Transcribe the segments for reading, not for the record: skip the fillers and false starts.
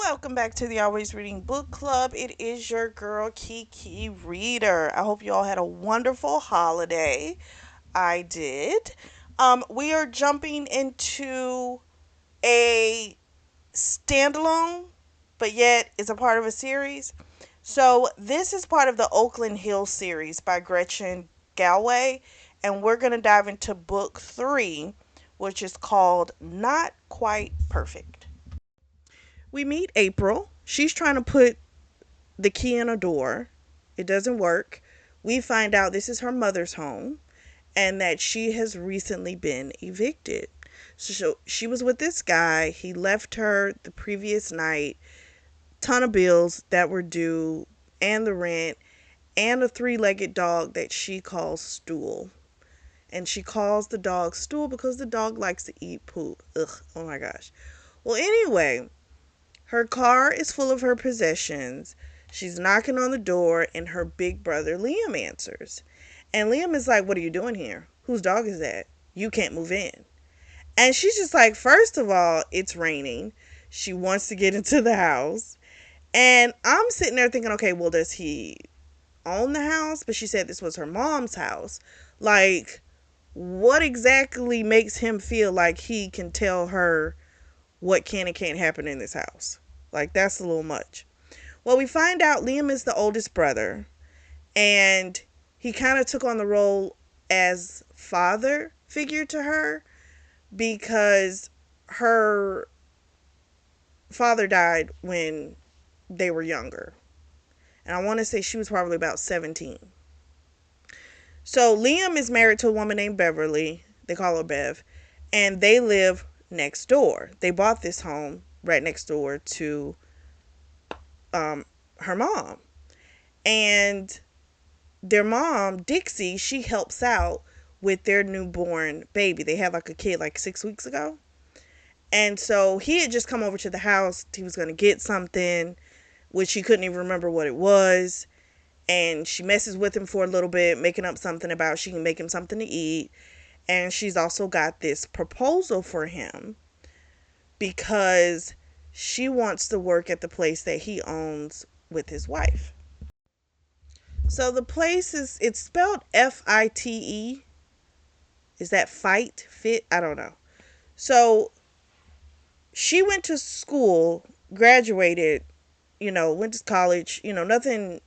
Welcome back to the Always Reading Book Club. It is your girl Kiki Reader. I hope you all had a wonderful holiday. I did. We are jumping into a standalone, but yet it's a part of a series. So this is part of the Oakland Hills Series by Gretchen Galway, and we're going to dive into book 3, which is called Not Quite Perfect. We meet April. She's trying to put the key in a door. It doesn't work. We find out this is her mother's home and that she has recently been evicted. So she was with this guy. He left her the previous night, ton of bills that were due, and the rent, and a three-legged dog that she calls Stool. And she calls the dog Stool because the dog likes to eat poop. Ugh, oh my gosh. Well, anyway, her car is full of her possessions. She's knocking on the door, and her big brother Liam answers. And Liam is like, "What are you doing here? Whose dog is that? You can't move in." And she's just like, first of all, it's raining. She wants to get into the house. And I'm sitting there thinking, okay, well, does he own the house? But she said this was her mom's house. Like, what exactly makes him feel like he can tell her what can and can't happen in this house? Like, that's a little much. Well, we find out Liam is the oldest brother, and he kind of took on the role as father figure to her because her father died when they were younger. And I want to say she was probably about 17. So Liam is married to a woman named Beverly. They call her Bev. And they live next door. They bought this home right next door to her mom. And their mom, Dixie, she helps out with their newborn baby. They had like a kid like 6 weeks ago. And so he had just come over to the house. He was going to get something, which he couldn't even remember what it was. And she messes with him for a little bit, making up something about she can make him something to eat. And she's also got this proposal for him because she wants to work at the place that he owns with his wife. So the place it's spelled Fite. Is that fight? Fit? I don't know. So she went to school, graduated, went to college, nothing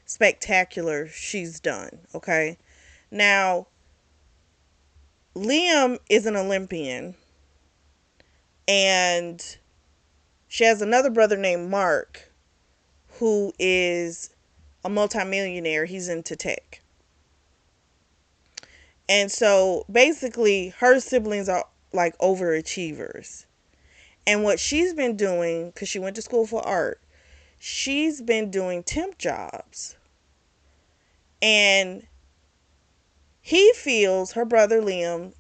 spectacular she's done, okay? Now, Liam is an Olympian, and she has another brother named Mark who is a multimillionaire. He's into tech. And so basically her siblings are like overachievers. And what she's been doing, because she went to school for art, she's been doing temp jobs. And he feels, her brother Liam,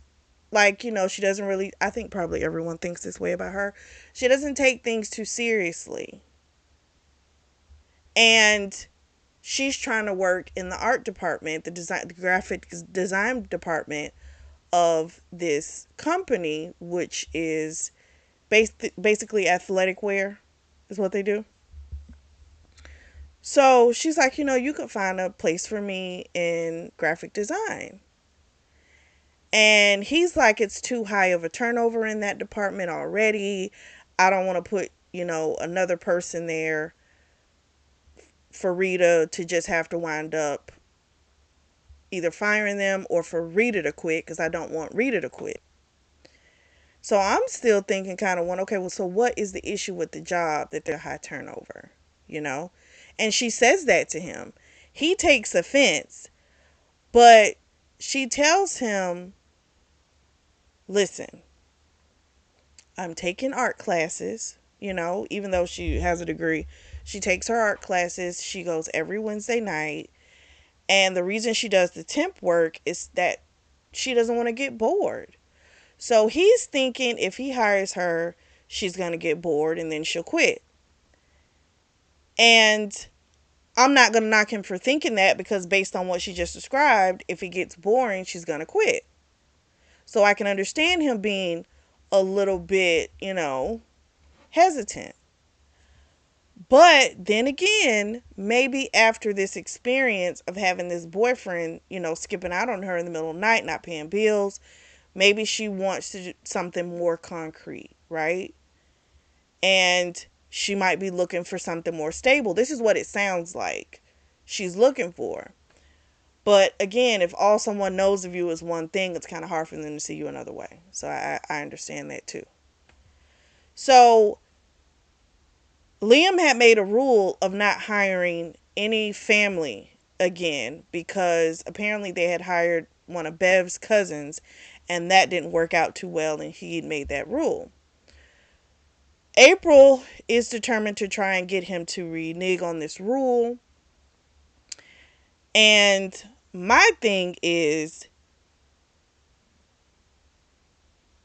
like, she doesn't really, I think probably everyone thinks this way about her. She doesn't take things too seriously. And she's trying to work in the art department, the graphic design department of this company, which is basically athletic wear is what they do. So she's like, you could find a place for me in graphic design. And he's like, it's too high of a turnover in that department already. I don't want to put, another person there for Rita to just have to wind up either firing them or for Rita to quit, because I don't want Rita to quit. So I'm still thinking kind of okay, well, so what is the issue with the job that they're high turnover, And she says that to him. He takes offense, but she tells him, listen, I'm taking art classes, even though she has a degree. She takes her art classes. She goes every Wednesday night. And the reason she does the temp work is that she doesn't want to get bored. So he's thinking if he hires her, she's going to get bored and then she'll quit. And I'm not going to knock him for thinking that, because based on what she just described, if it gets boring, she's going to quit. So I can understand him being a little bit, hesitant. But then again, maybe after this experience of having this boyfriend, skipping out on her in the middle of the night, not paying bills, maybe she wants to do something more concrete, right? And she might be looking for something more stable. This is what it sounds like she's looking for. But again, if all someone knows of you is one thing, it's kind of hard for them to see you another way. So I understand that too. So Liam had made a rule of not hiring any family again because apparently they had hired one of Bev's cousins and that didn't work out too well and he had made that rule. April is determined to try and get him to renege on this rule. And my thing is,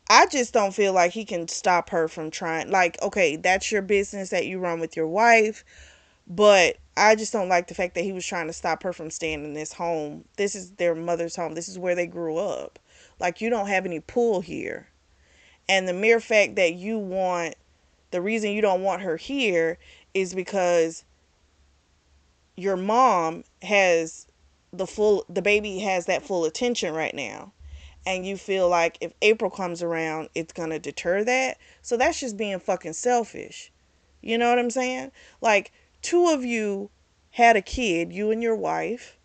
I just don't feel like he can stop her from trying. Like, okay, that's your business that you run with your wife, but I just don't like the fact that he was trying to stop her from staying in this home. This is their mother's home. This is where they grew up. Like, you don't have any pull here. And the mere fact that the reason you don't want her here is because your mom has the baby has that full attention right now, and you feel like if April comes around it's gonna deter that. So that's just being fucking selfish. You know what I'm saying? Like, two of you had a kid, you and your wife,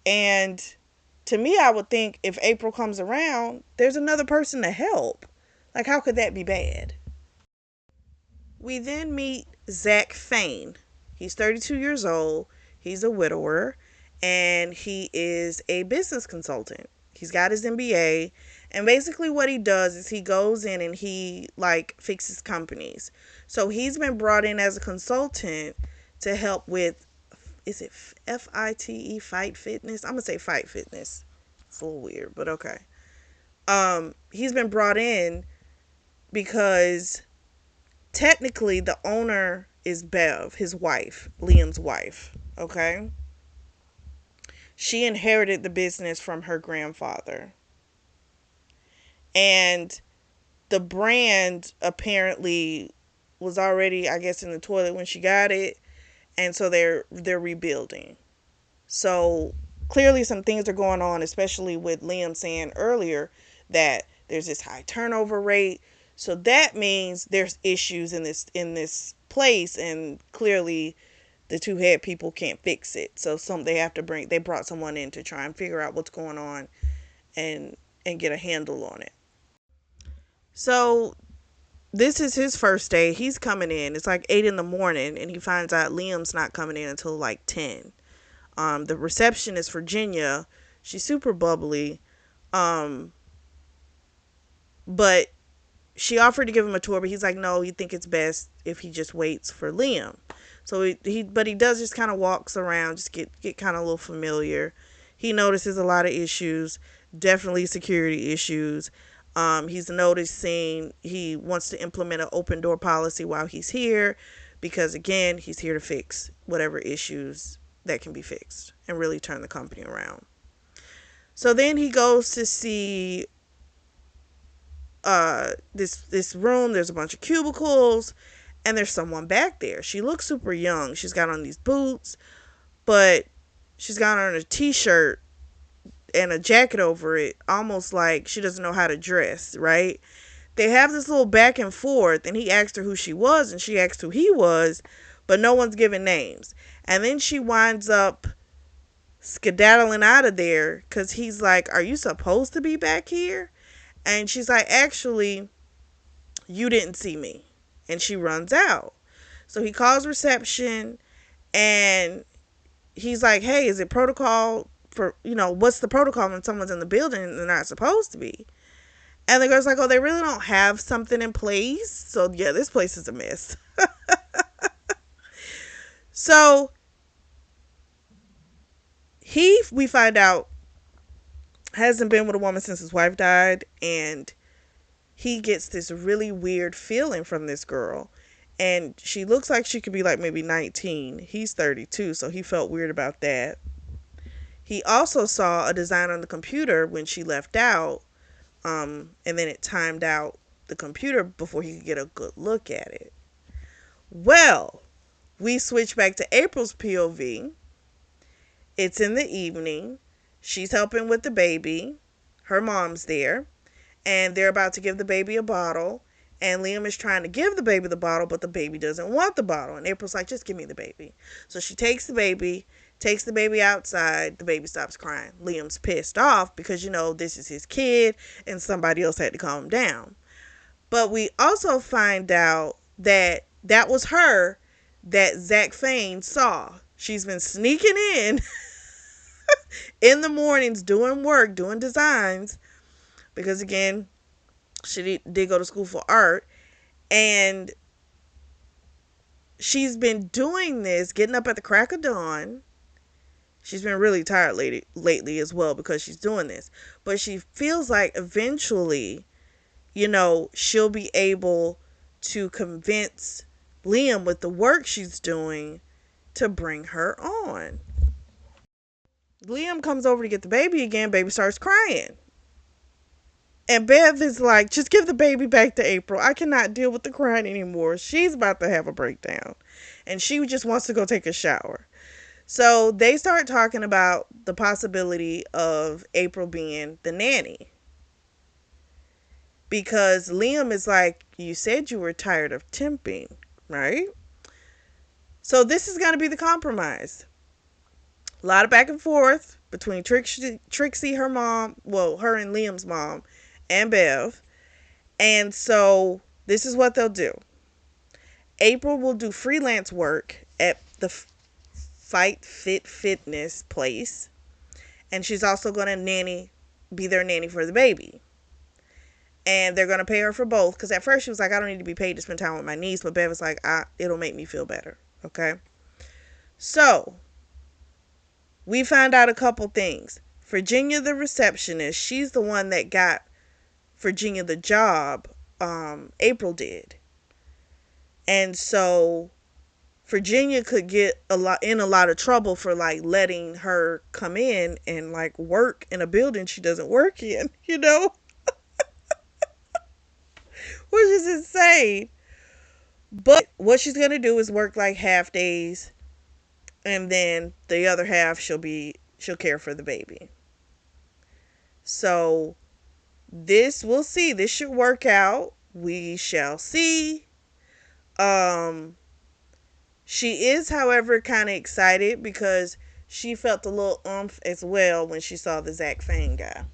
and to me I would think if April comes around there's another person to help. Like, how could that be bad? We then meet Zach Fain. He's 32 years old. He's a widower and he is a business consultant. He's got his MBA, and basically what he does is he goes in and he like fixes companies. So he's been brought in as a consultant to help with, is it FITE, Fight Fitness? I'm going to say Fight Fitness. It's a little weird, but okay. He's been brought in because technically the owner is Bev, his wife, Liam's wife. Okay. She inherited the business from her grandfather. And the brand apparently was already, I guess, in the toilet when she got it. And so they're rebuilding. So clearly some things are going on, especially with Liam saying earlier that there's this high turnover rate. So that means there's issues in this place, and clearly the two head people can't fix it. So they brought someone in to try and figure out what's going on and get a handle on it. So this is his first day. He's coming in. It's like 8 in the morning, and he finds out Liam's not coming in until like 10. The receptionist, Virginia, she's super bubbly, um, but she offered to give him a tour, but he's like, no, he think it's best if he just waits for Liam. So but he does just kind of walks around, just get kind of a little familiar. He notices a lot of issues, definitely security issues. He's noticing he wants to implement an open door policy while he's here, because again, he's here to fix whatever issues that can be fixed and really turn the company around. So then he goes to see this room. There's a bunch of cubicles, and there's someone back there. She looks super young. She's got on these boots, but she's got on a t-shirt and a jacket over it, almost like she doesn't know how to dress, right? They have this little back and forth, and he asked her who she was, and she asked who he was, but no one's giving names. And then she winds up skedaddling out of there because he's like, are you supposed to be back here? And she's like, actually, you didn't see me. And she runs out. So he calls reception, and he's like, hey, is it protocol for, what's the protocol when someone's in the building and they're not supposed to be? And the girl's like, oh, they really don't have something in place. So yeah, this place is a mess. So we find out, hasn't been with a woman since his wife died, and he gets this really weird feeling from this girl, and she looks like she could be like maybe 19. He's 32, so he felt weird about that. He also saw a design on the computer when she left out, and then it timed out the computer before he could get a good look at it. Well, We switch back to April's POV. It's in the evening. She's helping with the baby. Her mom's there. And they're about to give the baby a bottle. And Liam is trying to give the baby the bottle, but the baby doesn't want the bottle. And April's like, just give me the baby. So she takes the baby outside. The baby stops crying. Liam's pissed off because, this is his kid and somebody else had to calm him down. But we also find out that was her that Zach Fain saw. She's been sneaking in the mornings doing work, doing designs, because again, she did go to school for art, and she's been doing this, getting up at the crack of dawn. She's been really tired lately as well because she's doing this. But she feels like eventually, she'll be able to convince Liam with the work she's doing to bring her on. Liam comes over to get the baby again. Baby starts crying. And Bev is like, just give the baby back to April. I cannot deal with the crying anymore. She's about to have a breakdown. And she just wants to go take a shower. So they start talking about the possibility of April being the nanny. Because Liam is like, you said you were tired of temping, right? So this is going to be the compromise. A lot of back and forth between Trixie, her mom, well, her and Liam's mom, and Bev. And so this is what they'll do. April will do freelance work at the Fight Fit Fitness place. And she's also going to be their nanny for the baby. And they're going to pay her for both. Because at first she was like, I don't need to be paid to spend time with my niece. But Bev was like, it'll make me feel better. Okay. So we find out a couple things. Virginia, the receptionist, she's the one that got Virginia the job. April did. And so Virginia could get a lot of trouble for like letting her come in and like work in a building she doesn't work in, which is insane. But what she's gonna do is work like half days, and then the other half she'll care for the baby. So we'll see. This should work out. We shall see. She is, however, kind of excited because she felt a little oomph as well when she saw the Zach Fang guy.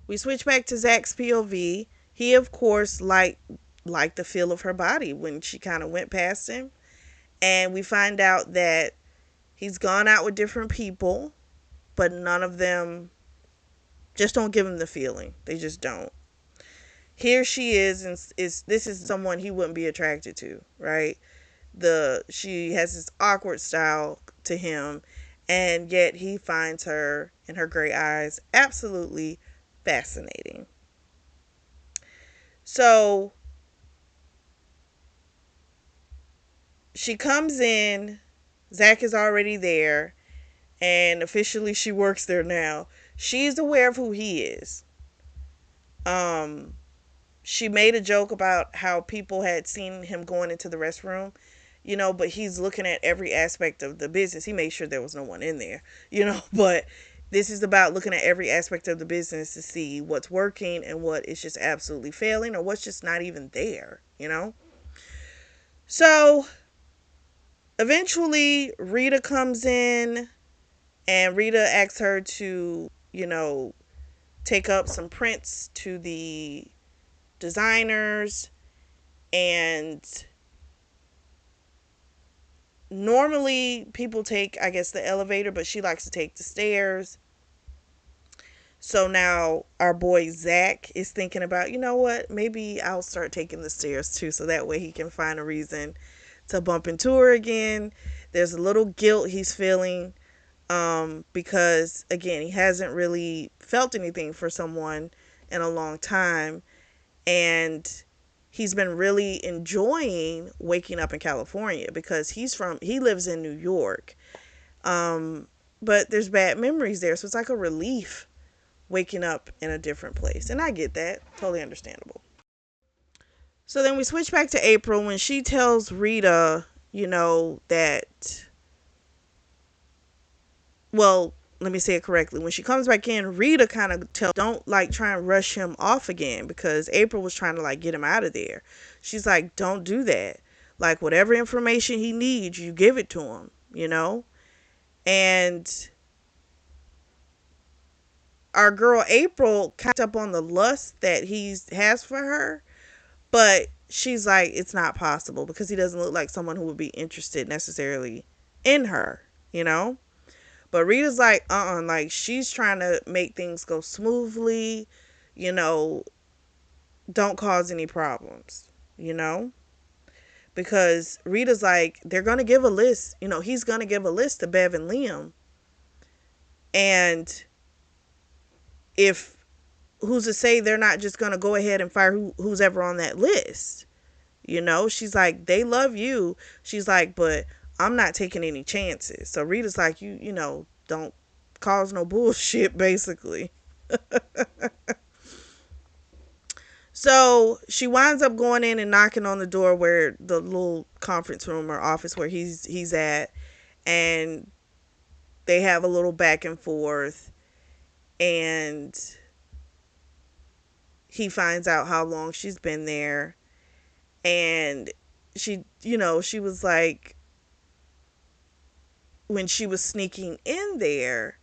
We switch back to Zach's POV. He, of course, liked the feel of her body when she kind of went past him. And we find out that he's gone out with different people, but none of them just don't give him the feeling. They just don't. Here she is, and this is someone he wouldn't be attracted to, right? She has this awkward style to him, and yet he finds her and her gray eyes absolutely fascinating. So she comes in, Zach is already there, and officially she works there now. She's aware of who he is. She made a joke about how people had seen him going into the restroom, but he's looking at every aspect of the business. He made sure there was no one in there, but this is about looking at every aspect of the business to see what's working and what is just absolutely failing or what's just not even there, So eventually Rita comes in, and Rita asks her to, take up some prints to the designers. And normally people take, I guess, the elevator, but she likes to take the stairs. So now our boy Zach is thinking about, what, maybe I'll start taking the stairs too, so that way he can find a reason to bump into her again. There's a little guilt he's feeling, because again, he hasn't really felt anything for someone in a long time, and he's been really enjoying waking up in California because he lives in New York, but there's bad memories there, so it's like a relief waking up in a different place, and I get that, totally understandable. So then we switch back to April when she tells Rita that, well, let me say it correctly. When she comes back in, Rita kind of tells, don't like try and rush him off again because April was trying to like get him out of there. She's like, don't do that. Like, whatever information he needs, you give it to him. And our girl April kind up on the lust that he has for her, but she's like, it's not possible because he doesn't look like someone who would be interested necessarily in her, you know? But Rita's like, like she's trying to make things go smoothly, you know, don't cause any problems, you know? Because Rita's like, they're going to give a list, he's going to give a list to Bev and Liam. And if, who's to say they're not just going to go ahead and fire who's ever on that list? She's like, they love you. She's like, but I'm not taking any chances. So Rita's like, don't cause no bullshit, basically. So she winds up going in and knocking on the door where the little conference room or office where he's at, and they have a little back and forth, and he finds out how long she's been there, and she was like, when she was sneaking in there,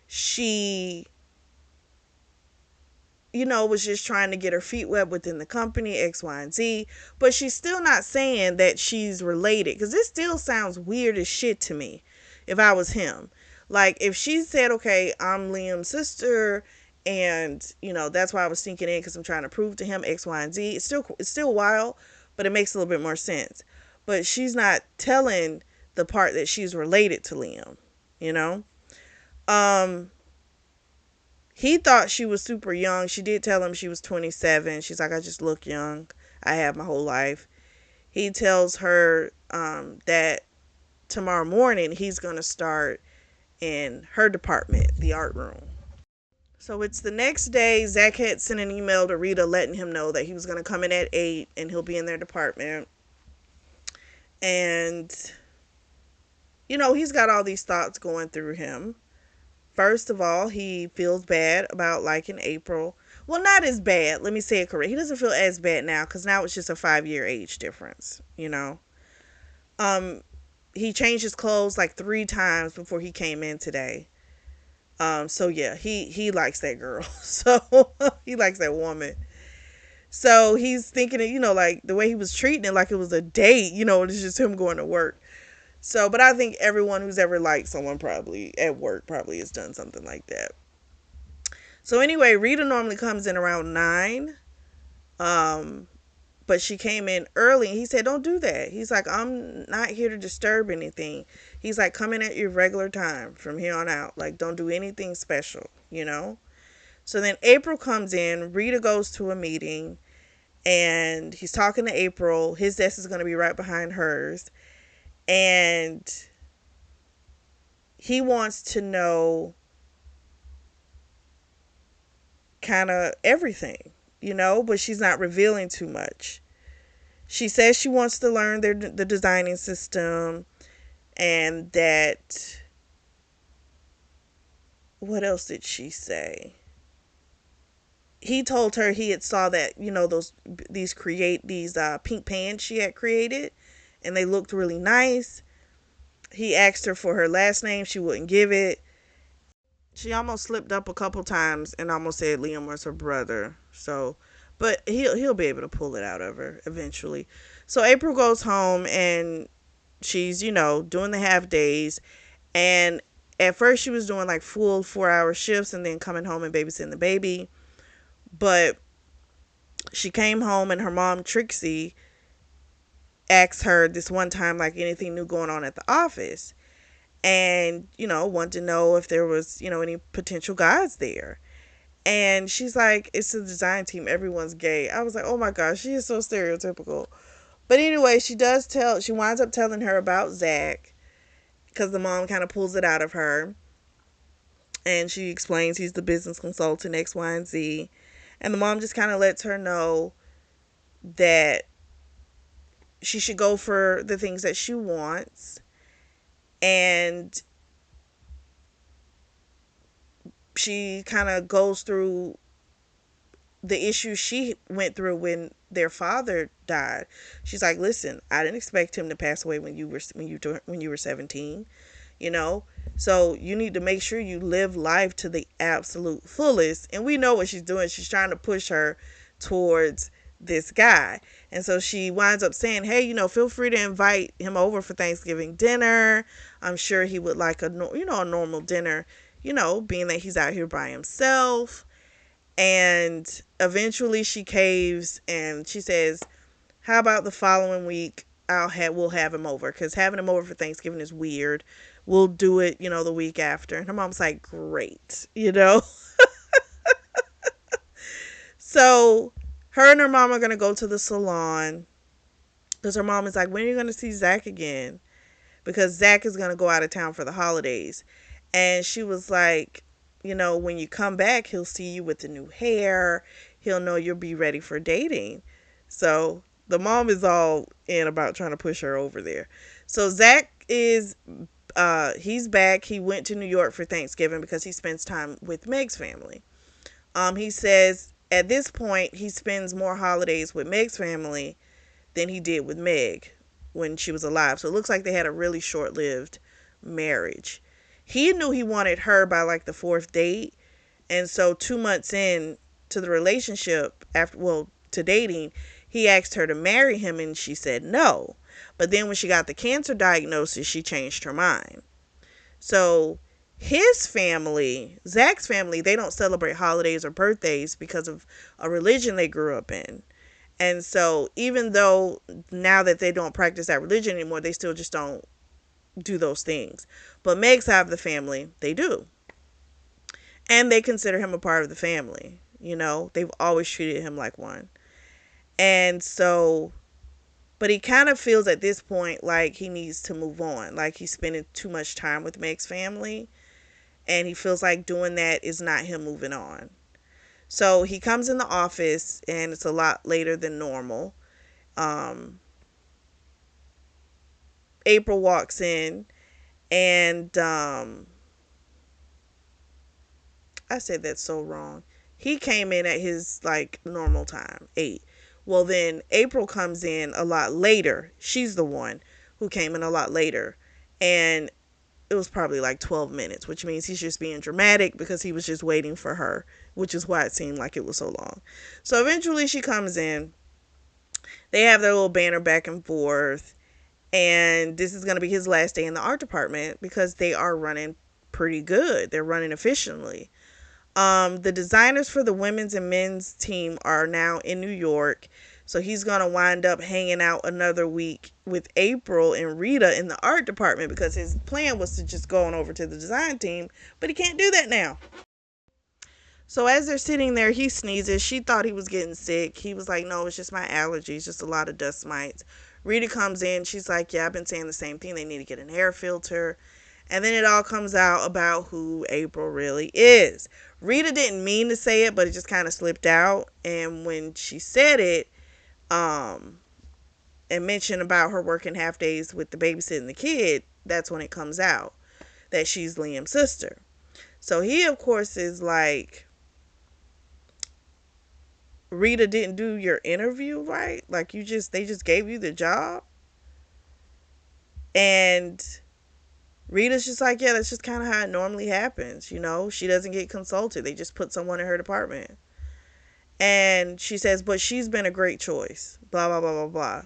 she was just trying to get her feet wet within the company, X, Y, and Z. But she's still not saying that she's related, because this still sounds weird as shit to me if I was him. Like, if she said, okay, I'm Liam's sister, and, that's why I was sneaking in because I'm trying to prove to him X, Y, and Z. It's still wild, but it makes a little bit more sense. But she's not telling the part that she's related to Liam, you know? Um, he thought she was super young. She did tell him she was 27. She's like, I just look young. I have my whole life. He tells her that tomorrow morning he's going to start in her department, the art room. So it's the next day. Zach had sent an email to Rita letting him know that he was going to come in at 8 and he'll be in their department. And, he's got all these thoughts going through him. First of all, he feels bad about liking April. Well, not as bad. Let me say it correct. He doesn't feel as bad now because now it's just a 5-year age difference. Um, he changed his clothes like 3 times before he came in today. So yeah, he likes that girl. So he likes that woman. So he's thinking of, like the way he was treating it like it was a date, it's just him going to work. So, but I think everyone who's ever liked someone probably at work probably has done something like that. So anyway, Rita normally comes in around 9. Um, but she came in early and he said, don't do that. He's like, I'm not here to disturb anything. He's like, come in at your regular time from here on out. Like, don't do anything special. So then April comes in. Rita goes to a meeting and he's talking to April. His desk is going to be right behind hers. And he wants to know kind of everything, but she's not revealing too much. She says she wants to learn the designing system, and that, what else did she say? He told her he had saw that, these pink pants she had created, and they looked really nice. He asked her for her last name. She wouldn't give it. She almost slipped up a couple times and almost said Liam was her brother. So, but he'll be able to pull it out of her eventually. So April goes home and she's, doing the half days. And at first she was doing like full 4-hour shifts and then coming home and babysitting the baby. But she came home and her mom, Trixie, asked her this one time, like, anything new going on at the office. And, wanted to know if there was, any potential guys there. And she's like, it's a design team. Everyone's gay. I was like, oh my gosh, she is so stereotypical. But anyway, she winds up telling her about Zach because the mom kind of pulls it out of her. And she explains he's the business consultant, X, Y, and Z. And the mom just kind of lets her know that she should go for the things that she wants, and she kind of goes through the issues she went through when their father died. She's like, "Listen, I didn't expect him to pass away when you were 17, you know? So you need to make sure you live life to the absolute fullest." And we know what she's doing. She's trying to push her towards this guy. And so she winds up saying, "Hey, feel free to invite him over for Thanksgiving dinner. I'm sure he would like a normal dinner, being that he's out here by himself." And eventually she caves and she says, "How about the following week? We'll have him over, because having him over for Thanksgiving is weird. We'll do it, the week after." And her mom's like, "Great." So her and her mom are gonna go to the salon because her mom is like, "When are you gonna see Zach again?" Because Zach is gonna go out of town for the holidays. And she was like, "When you come back, he'll see you with the new hair. He'll know you'll be ready for dating." So the mom is all in about trying to push her over there. So Zach he's back. He went to New York for Thanksgiving because he spends time with Meg's family. He says at this point he spends more holidays with Meg's family than he did with Meg when she was alive. So it looks like they had a really short-lived marriage. He knew he wanted her by like the fourth date, and so 2 months in to the relationship, to dating, he asked her to marry him and she said no. But then when she got the cancer diagnosis, she changed her mind. So his family, Zach's family, they don't celebrate holidays or birthdays because of a religion they grew up in. And so even though now that they don't practice that religion anymore, they still just don't do those things. But Meg's side of the family, they do. And they consider him a part of the family. They've always treated him like one. And so, but he kind of feels at this point like he needs to move on. Like he's spending too much time with Meg's family. And he feels like doing that is not him moving on. So he comes in the office and it's a lot later than normal. Um, April walks in and I said that so wrong. He came in at his like normal time, 8. Well, then April comes in a lot later. She's the one who came in a lot later. And it was probably like 12 minutes, which means he's just being dramatic because he was just waiting for her, which is why it seemed like it was so long. So eventually she comes in. They have their little banner back and forth. And this is going to be his last day in the art department because they are running pretty good. They're running efficiently. The designers for the women's and men's team are now in New York. So he's going to wind up hanging out another week with April and Rita in the art department because his plan was to just go on over to the design team. But he can't do that now. So as they're sitting there, he sneezes. She thought he was getting sick. He was like, "No, it's just my allergies, just a lot of dust mites." Rita comes in. She's like, "Yeah, I've been saying the same thing. They need to get an air filter." And then it all comes out about who April really is. Rita didn't mean to say it, but it just kind of slipped out. And when she said it, and mentioned about her working half days with the babysitting the kid, that's when it comes out that she's Liam's sister. So he, of course, is like, "Rita didn't do your interview right. Like they just gave you the job." And Rita's just like, "Yeah, that's just kind of how it normally happens. She doesn't get consulted. They just put someone in her department." And she says, "But she's been a great choice. Blah, blah, blah, blah, blah."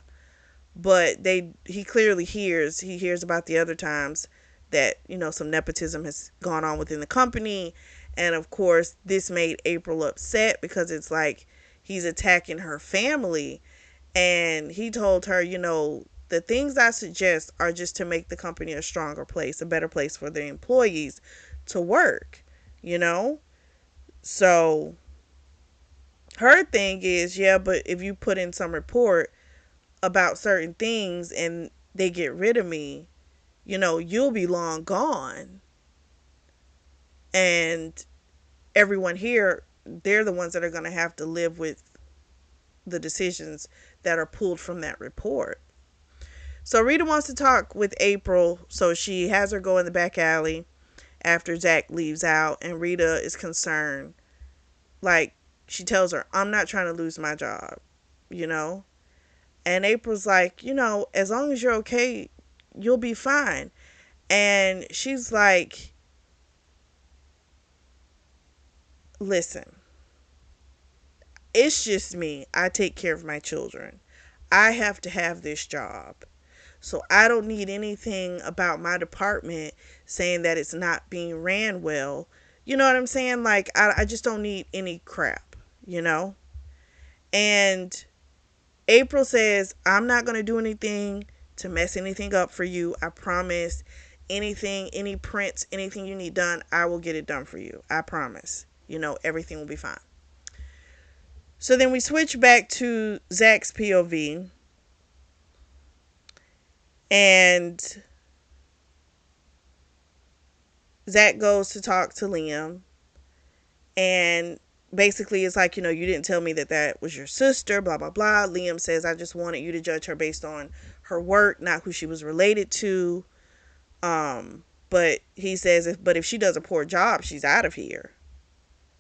But he clearly hears about the other times that, some nepotism has gone on within the company. And of course, this made April upset because it's like he's attacking her family. And he told her, "The things I suggest are just to make the company a stronger place, a better place for the employees to work, you know?" So her thing is, "Yeah, but if you put in some report about certain things and they get rid of me, you'll be long gone. And everyone here, they're the ones that are going to have to live with the decisions that are pulled from that report." So Rita wants to talk with April, so she has her go in the back alley after Zach leaves out, and Rita is concerned. Like, she tells her, I'm not trying to lose my job, you know? And April's like, as long as you're okay, you'll be fine. And she's like, listen, it's just me. I take care of my children. I have to have this job. So I don't need anything about my department saying that it's not being ran well. You know what I'm saying? Like, I just don't need any crap, you know? And April says, I'm not going to do anything to mess anything up for you. I promise. Anything, any prints, anything you need done, I will get it done for you. I promise. Everything will be fine. So then we switch back to Zach's POV. And Zach goes to talk to Liam. And basically it's like, you didn't tell me that that was your sister, blah, blah, blah. Liam says, I just wanted you to judge her based on her work, not who she was related to. But he says, if she does a poor job, she's out of here.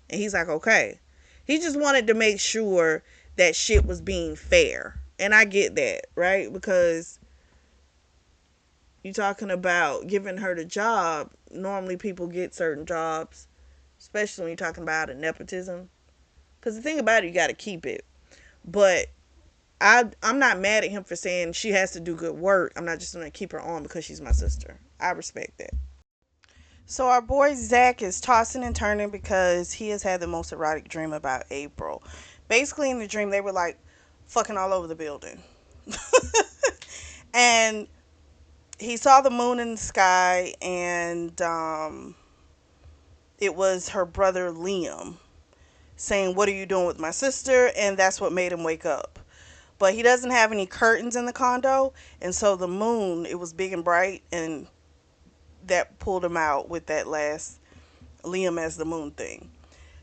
And he's like, okay. He just wanted to make sure that shit was being fair. And I get that, right? Because you're talking about giving her the job. Normally people get certain jobs, especially when you're talking about a nepotism. Because the thing about it, you got to keep it. But I'm not mad at him for saying she has to do good work. I'm not just going to keep her on because she's my sister. I respect that. So our boy Zach is tossing and turning because he has had the most erotic dream about April. Basically, in the dream, they were like fucking all over the building. And he saw the moon in the sky, and it was her brother Liam saying, what are you doing with my sister? And that's what made him wake up. But he doesn't have any curtains in the condo, and so the moon, it was big and bright, and that pulled him out with that last Liam as the moon thing.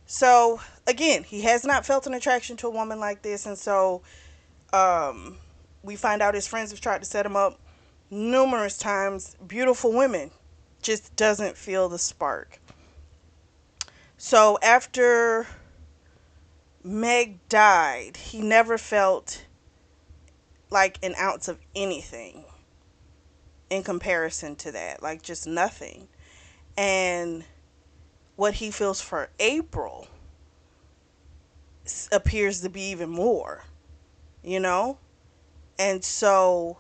So again, he has not felt an attraction to a woman like this, and so we find out his friends have tried to set him up numerous times. Beautiful women, just doesn't feel the spark. So after Meg died, he never felt like an ounce of anything in comparison to that, like just nothing. And what he feels for April appears to be even more, you know? And so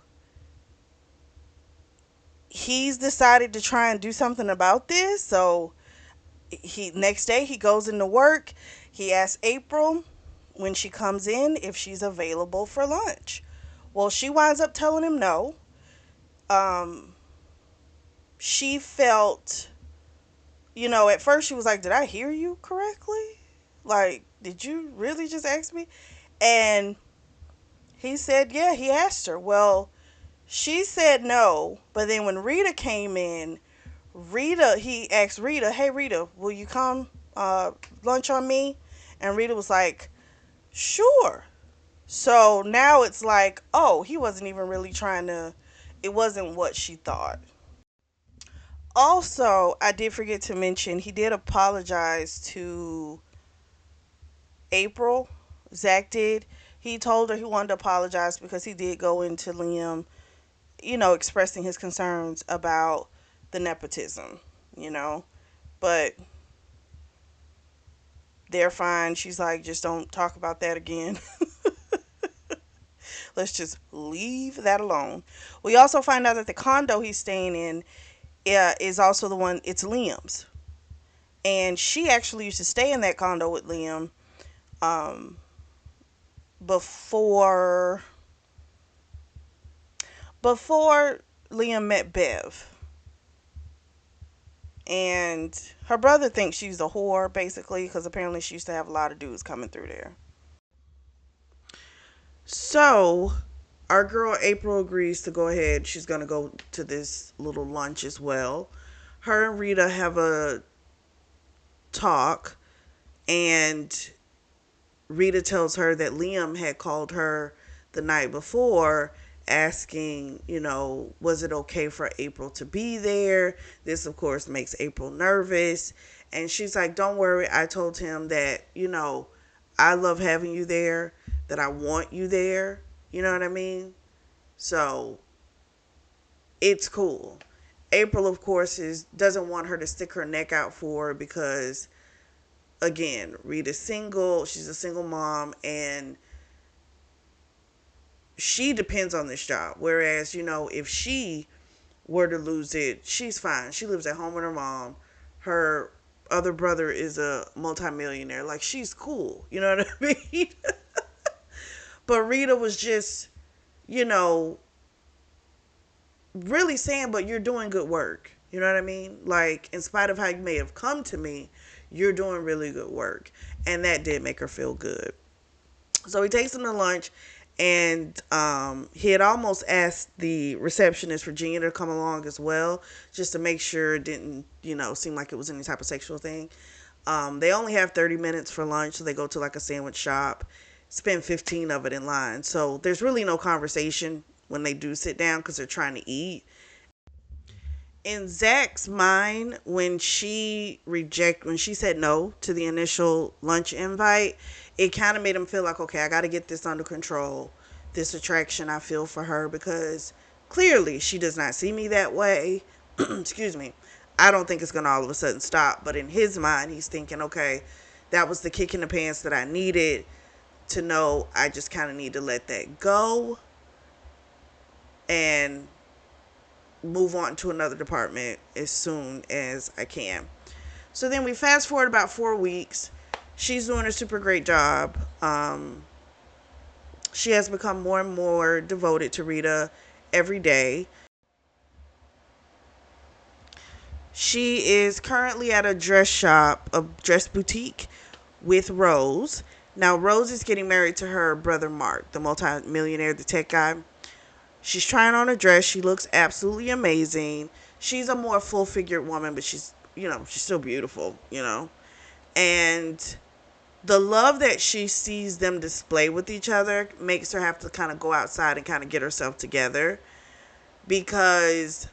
he's decided to try and do something about this. So he next day he goes into work. He asks April when she comes in if she's available for lunch. Well, she winds up telling him no. Um, she felt, at first she was like, did I hear you correctly? Like, did you really just ask me? And he said, yeah, he asked her. Well, she said no, but then when Rita came in, he asked Rita, hey, Rita, will you come lunch on me? And Rita was like, sure. So now it's like, oh, he wasn't even really it wasn't what she thought. Also, I did forget to mention, he did apologize to April. Zach did. He told her he wanted to apologize because he did go into Liam, expressing his concerns about the nepotism, you know. But they're fine. She's like, just don't talk about that again. Let's just leave that alone. We also find out that the condo he's staying in is also the one, it's Liam's. And she actually used to stay in that condo with Liam um, before before Liam met Bev. And her brother thinks she's a whore, basically, because apparently she used to have a lot of dudes coming through there. So, our girl April agrees to go ahead. She's going to go to this little lunch as well. Her and Rita have a talk, and Rita tells her that Liam had called her the night before asking, was it okay for April to be there? This, of course, makes April nervous. And she's like, don't worry. I told him that, I love having you there, that I want you there. You know what I mean? So it's cool. April, of course, doesn't want her to stick her neck out for her because, again, Rita's single. She's a single mom, and she depends on this job. Whereas, if she were to lose it, she's fine. She lives at home with her mom. Her other brother is a multimillionaire. Like, she's cool. You know what I mean? But Rita was just, you know, really saying, but you're doing good work. You know what I mean? Like, in spite of how you may have come to me, you're doing really good work. And that did make her feel good. So he takes them to lunch, and he had almost asked the receptionist, Virginia, to come along as well, just to make sure it didn't, seem like it was any type of sexual thing. They only have 30 minutes for lunch, so they go to like a sandwich shop, spend 15 of it in line. So there's really no conversation when they do sit down because they're trying to eat. In Zach's mind, when she said no to the initial lunch invite, it kind of made him feel like, okay, I got to get this under control. This attraction I feel for her, because clearly she does not see me that way. Excuse me. I don't think it's going to all of a sudden stop, but in his mind, he's thinking, okay, that was the kick in the pants that I needed to know. I just kind of need to let that go and move on to another department as soon as I can. So then we fast forward about 4 weeks. She's doing a super great job. She has become more and more devoted to Rita every day. She is currently at a dress shop, a dress boutique with Rose. Now, Rose is getting married to her brother Mark, the multi-millionaire, the tech guy. She's trying on a dress. She looks absolutely amazing. She's a more full-figured woman, but she's still beautiful. And the love that she sees them display with each other makes her have to kind of go outside and kind of get herself together, because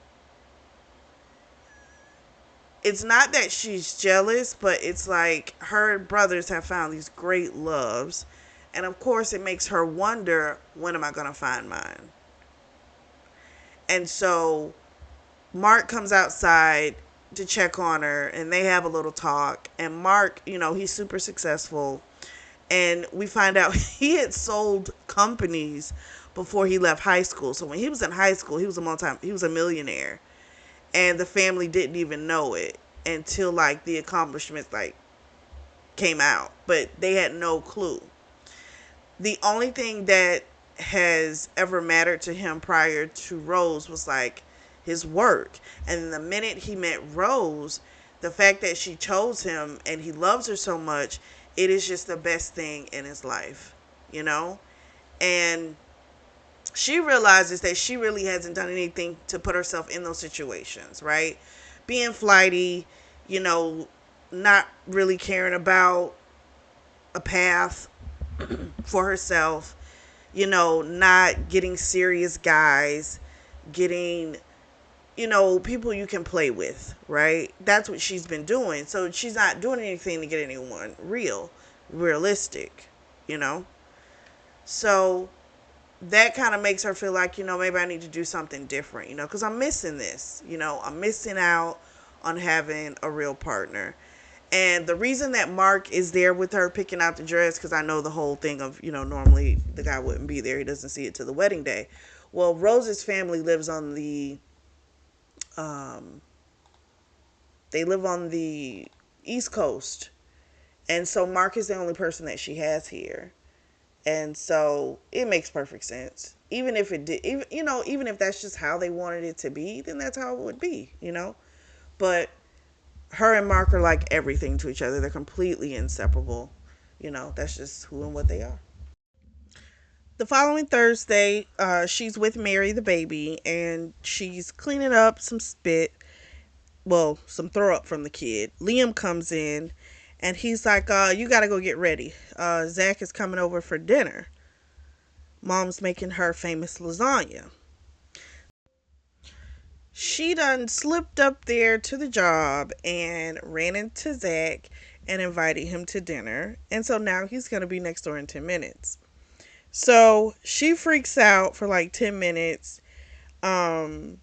it's not that she's jealous, but it's like her brothers have found these great loves. And of course, it makes her wonder, when am I going to find mine? And so Mark comes outside to check on her, and they have a little talk. And Mark, he's super successful. And we find out he had sold companies before he left high school. So when he was in high school, he was a millionaire. And the family didn't even know it until like the accomplishments like came out. But they had no clue. The only thing that has ever mattered to him prior to Rose was like his work. And the minute he met Rose, the fact that she chose him and he loves her so much, it is just the best thing in his life. And she realizes that she really hasn't done anything to put herself in those situations, right? Being flighty, not really caring about a path for herself, not getting serious guys, getting, people you can play with, right? That's what she's been doing. So she's not doing anything to get anyone realistic, you know? So that kind of makes her feel like, maybe I need to do something different, because I'm missing this, I'm missing out on having a real partner. And the reason that Mark is there with her picking out the dress, because I know the whole thing of, normally the guy wouldn't be there. He doesn't see it till the wedding day. Well, Rose's family lives on um, they live on the East Coast. And so Mark is the only person that she has here. And so it makes perfect sense. Even if it did, even if that's just how they wanted it to be, then that's how it would be. But her and Mark are like everything to each other. They're completely inseparable. That's just who and what they are. The following Thursday, she's with Mary the baby, and she's cleaning up some spit. Well, some throw up from the kid. Liam comes in, and he's like, you got to go get ready. Zach is coming over for dinner. mom's making her famous lasagna. She done slipped up there to the job and ran into Zach and invited him to dinner. And so now he's going to be next door in 10 minutes. So she freaks out for like 10 minutes. Um,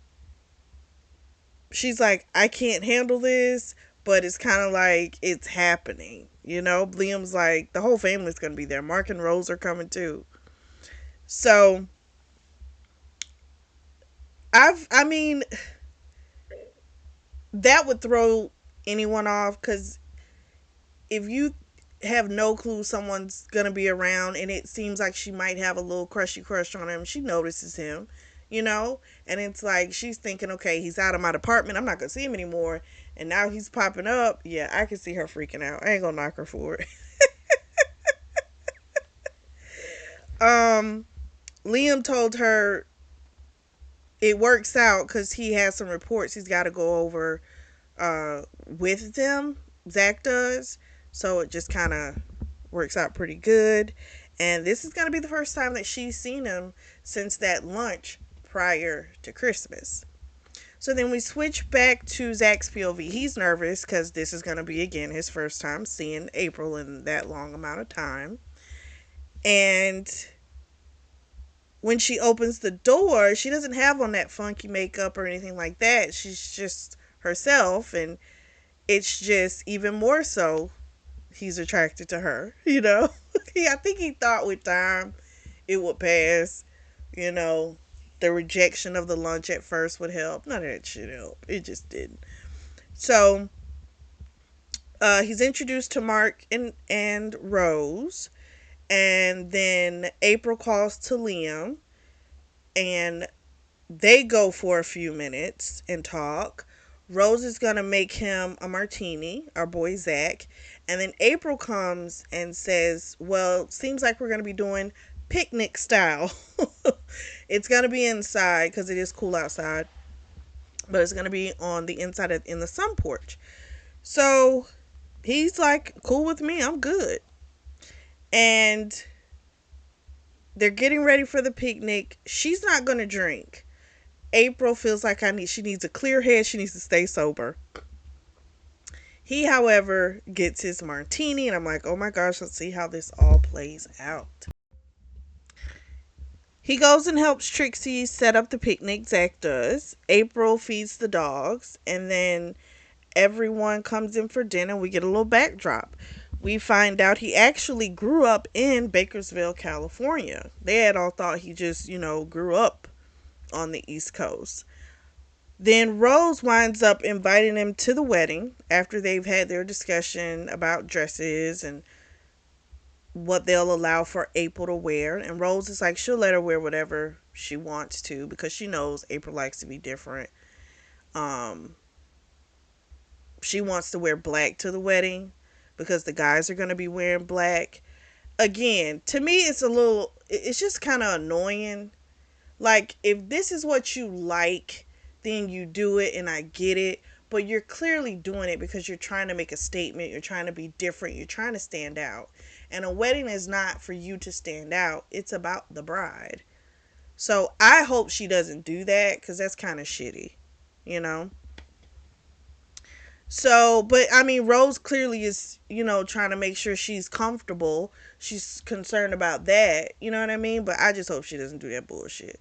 she's like, I can't handle this, but it's kind of like it's happening. You know, Liam's like, the whole family's going to be there. Mark and Rose are coming too. So, I mean, that would throw anyone off because if you have no clue someone's gonna be around and it seems like she might have a little crushy crush on him, she notices him, you know, and it's like she's thinking, okay, he's out of my department, I'm not gonna see him anymore, and now he's popping up. Yeah, I can see her freaking out. I ain't gonna knock her for it. um, Liam told her it works out because he has some reports he's got to go over with them. Zach does, so it just kind of works out pretty good. And this is going to be the first time that she's seen him since that lunch prior to Christmas. So then we switch back to Zach's POV. He's nervous because this is going to be, again, his first time seeing April in that long amount of time. And when she opens the door, she doesn't have on that funky makeup or anything like that. She's just herself, and it's just even more so he's attracted to her, you know. I think he thought with time it would pass, you know. The rejection of the lunch at first would help. None of that shit help. It just didn't. So he's introduced to Mark and Rose, and then April calls to Liam, and they go for a few minutes and talk. Rose is going to make him a martini, our boy Zach. And then April comes and says, well, seems like we're going to be doing picnic style. It's going to be inside because it is cool outside. But it's going to be on the inside in the sun porch. So he's like, cool with me. I'm good. And they're getting ready for the picnic. She's not going to drink. April feels like she needs a clear head. She needs to stay sober. He, however, gets his martini, and I'm like, oh my gosh, let's see how this all plays out. He goes and helps Trixie set up the picnic. Zach does. April feeds the dogs, and then everyone comes in for dinner. We get a little backdrop. We find out he actually grew up in Bakersville, California. They had all thought he just, grew up on the East Coast. Then Rose winds up inviting him to the wedding after they've had their discussion about dresses and what they'll allow for April to wear. And Rose is like, she'll let her wear whatever she wants to because she knows April likes to be different. She wants to wear black to the wedding because the guys are going to be wearing black. Again, to me, it's just kind of annoying. Like, if this is what you like, then you do it, and I get it. But you're clearly doing it because you're trying to make a statement. You're trying to be different. You're trying to stand out. And a wedding is not for you to stand out. It's about the bride. So I hope she doesn't do that because that's kind of shitty, you know? So, but I mean, Rose clearly is, trying to make sure she's comfortable. She's concerned about that. You know what I mean? But I just hope she doesn't do that bullshit.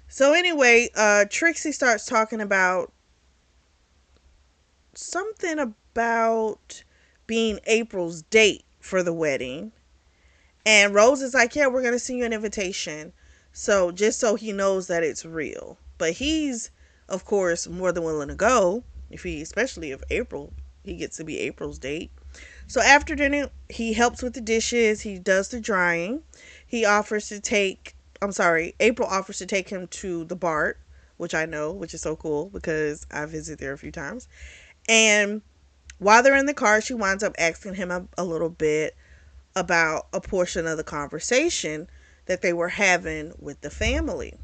So anyway, Trixie starts talking about something about being April's date for the wedding. And Rose is like, yeah, we're going to send you an invitation. So just so he knows that it's real. But he's, of course, more than willing to go. Especially if he gets to be April's date. So after dinner, he helps with the dishes. He does the drying. April offers to take him to the BART, which I know, which is so cool because I visited there a few times. And while they're in the car, she winds up asking him a little bit about a portion of the conversation that they were having with the family.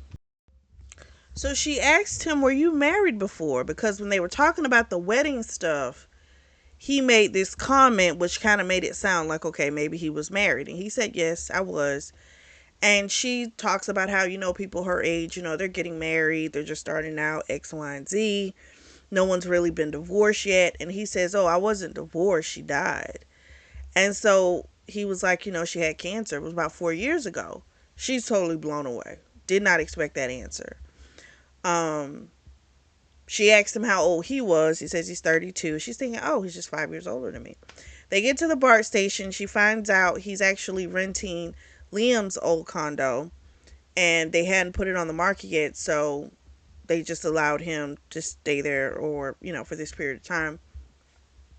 So she asked him, were you married before? Because when they were talking about the wedding stuff, he made this comment which kind of made it sound like, okay, maybe he was married. And he said, yes, I was. And she talks about how, people her age, they're getting married, they're just starting out, X, Y, and Z. No one's really been divorced yet. And he says, "Oh, I wasn't divorced, she died." And so he was like, she had cancer. It was about 4 years ago. She's totally blown away. Did not expect that answer. Um, she asked him how old he was. He says he's 32. She's thinking, oh, he's just 5 years older than me. They get to the BART station. She finds out he's actually renting Liam's old condo, and they hadn't put it on the market yet, so they just allowed him to stay there, or for this period of time,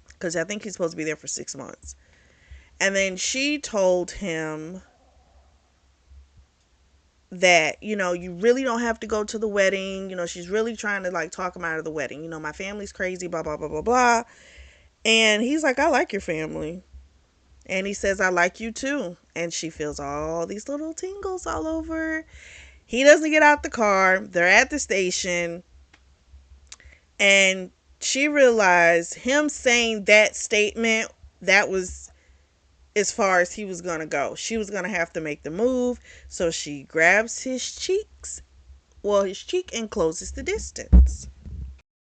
because I think he's supposed to be there for 6 months. And then she told him that, you really don't have to go to the wedding. She's really trying to like talk him out of the wedding. My family's crazy, blah, blah, blah, blah, blah. And he's like, "I like your family." And he says, "I like you too." And she feels all these little tingles all over. He doesn't get out the car. They're at the station. And she realized him saying that statement, that was as far as he was going to go. She was going to have to make the move. So she grabs his cheek, and closes the distance.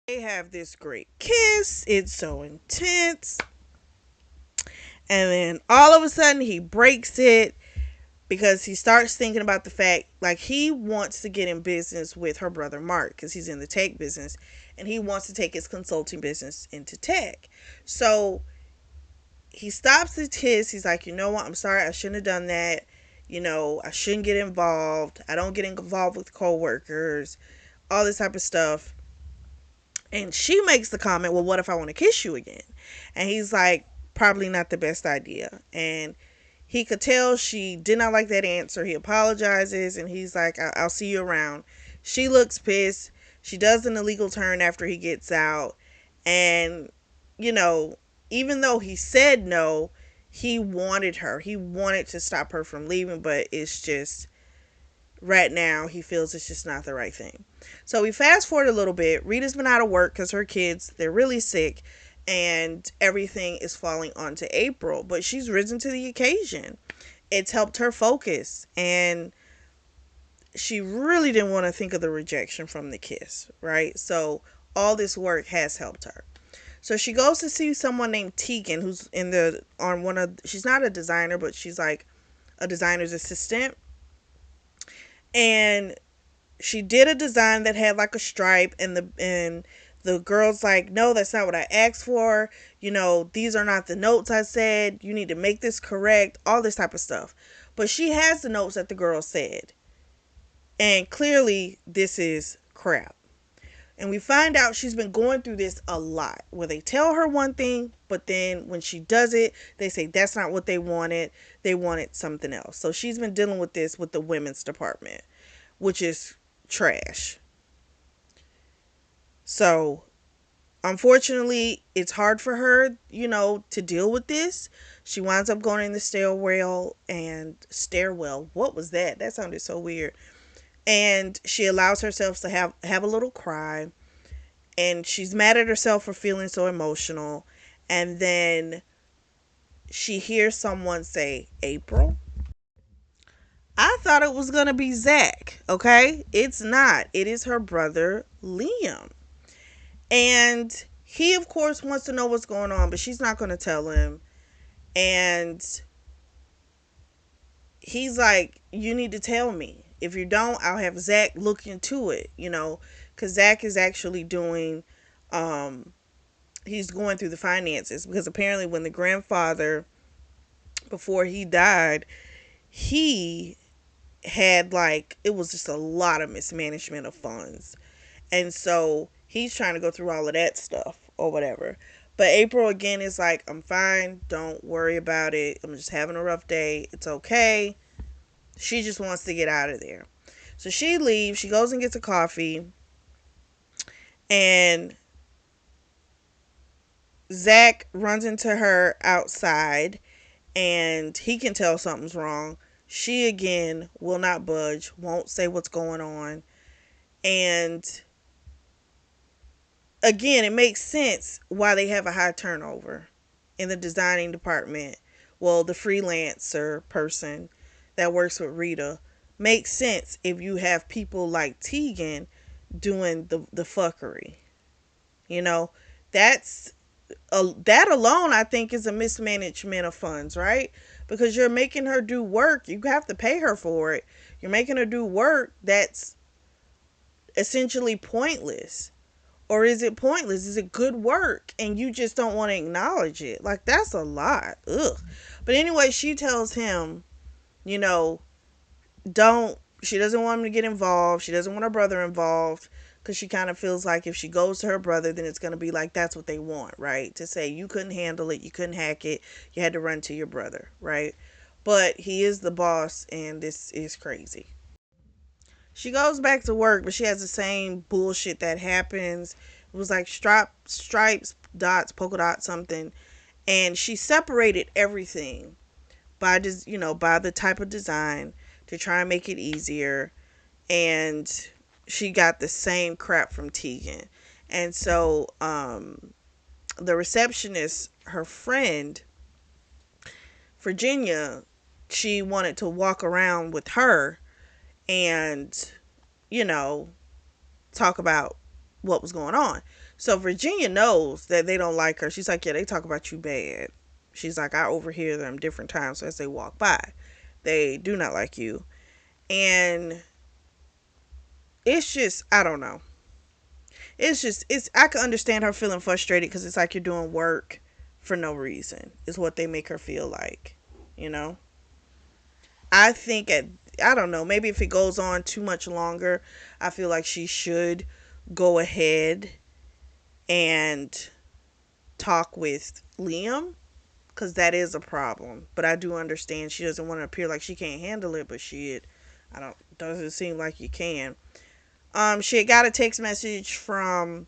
They have this great kiss. It's so intense. And then all of a sudden he breaks it, because he starts thinking about the fact, like, he wants to get in business with her brother Mark, because he's in the tech business, and he wants to take his consulting business into tech. So he stops the kiss. He's like, "You know what? I'm sorry. I shouldn't have done that. I shouldn't get involved. I don't get involved with coworkers, all this type of stuff." And she makes the comment, "Well, what if I want to kiss you again?" And he's like, "Probably not the best idea." And he could tell she did not like that answer. He apologizes, and he's like, "I'll see you around." She looks pissed. She does an illegal turn after he gets out. And, you know, even though he said no, he wanted her. He wanted to stop her from leaving, but it's just, right now, he feels it's just not the right thing. So we fast forward a little bit. Rita's been out of work because her kids, they're really sick, and everything is falling onto April, but she's risen to the occasion. It's helped her focus, and she really didn't want to think of the rejection from the kiss, right? So all this work has helped her. So she goes to see someone named Tegan, who's in the on one of she's not a designer, but she's like a designer's assistant. And she did a design that had like a stripe, and the girl's like, "No, that's not what I asked for. These are not the notes I said. You need to make this correct," all this type of stuff. But she has the notes that the girl said, and clearly this is crap. And we find out she's been going through this a lot, where they tell her one thing, but then when she does it, they say that's not what they wanted. They wanted something else. So she's been dealing with this with the women's department, which is trash. So unfortunately, it's hard for her, to deal with this. She winds up going in the stairwell. What was that? That sounded so weird. And she allows herself to have a little cry, and she's mad at herself for feeling so emotional. And then she hears someone say, "April." I thought it was going to be Zach, okay? It's not. It is her brother, Liam. And he, of course, wants to know what's going on, but she's not going to tell him. And he's like, "You need to tell me. If you don't, I'll have Zach look into it, because Zach is actually doing, he's going through the finances, because apparently when the grandfather, before he died, he had like, it was just a lot of mismanagement of funds. And so he's trying to go through all of that stuff or whatever. But April again is like, "I'm fine. Don't worry about it. I'm just having a rough day. It's okay." She just wants to get out of there. So she leaves. She goes and gets a coffee. And Zach runs into her outside, and he can tell something's wrong. She again will not budge, won't say what's going on. And again, it makes sense why they have a high turnover in the designing department. Well, the freelancer person, that works with Rita makes sense if you have people like Tegan doing the fuckery. You know, that's that alone I think is a mismanagement of funds, right? Because you're making her do work, you have to pay her for it. You're making her do work that's essentially pointless. Or is it pointless? Is it good work and you just don't want to acknowledge it? Like, that's a lot. Ugh. But anyway, she tells him, you know, don't, she doesn't want him to get involved. She doesn't want her brother involved because she kind of feels like if she goes to her brother, then it's going to be like that's what they want, right? To say you couldn't handle it, you couldn't hack it, you had to run to your brother, right? But he is the boss and this is crazy. She goes back to work, but she has the same bullshit that happens. It was like stripes, dots, polka dots, something, and she separated everything by just by the type of design to try and make it easier. And she got the same crap from Tegan, and so the receptionist, her friend Virginia, she wanted to walk around with her and you know talk about what was going on. So Virginia knows that they don't like her. She's like, yeah, they talk about you bad. She's like, I overhear them different times as they walk by. They do not like you. And it's just, I don't know. It's just, I can understand her feeling frustrated because it's like you're doing work for no reason, is what they make her feel like, you know? I think I don't know, maybe if it goes on too much longer, I feel like she should go ahead and talk with Liam because that is a problem. But I do understand she doesn't want to appear like she can't handle it, but shit, I don't, doesn't seem like you can. She had got a text message from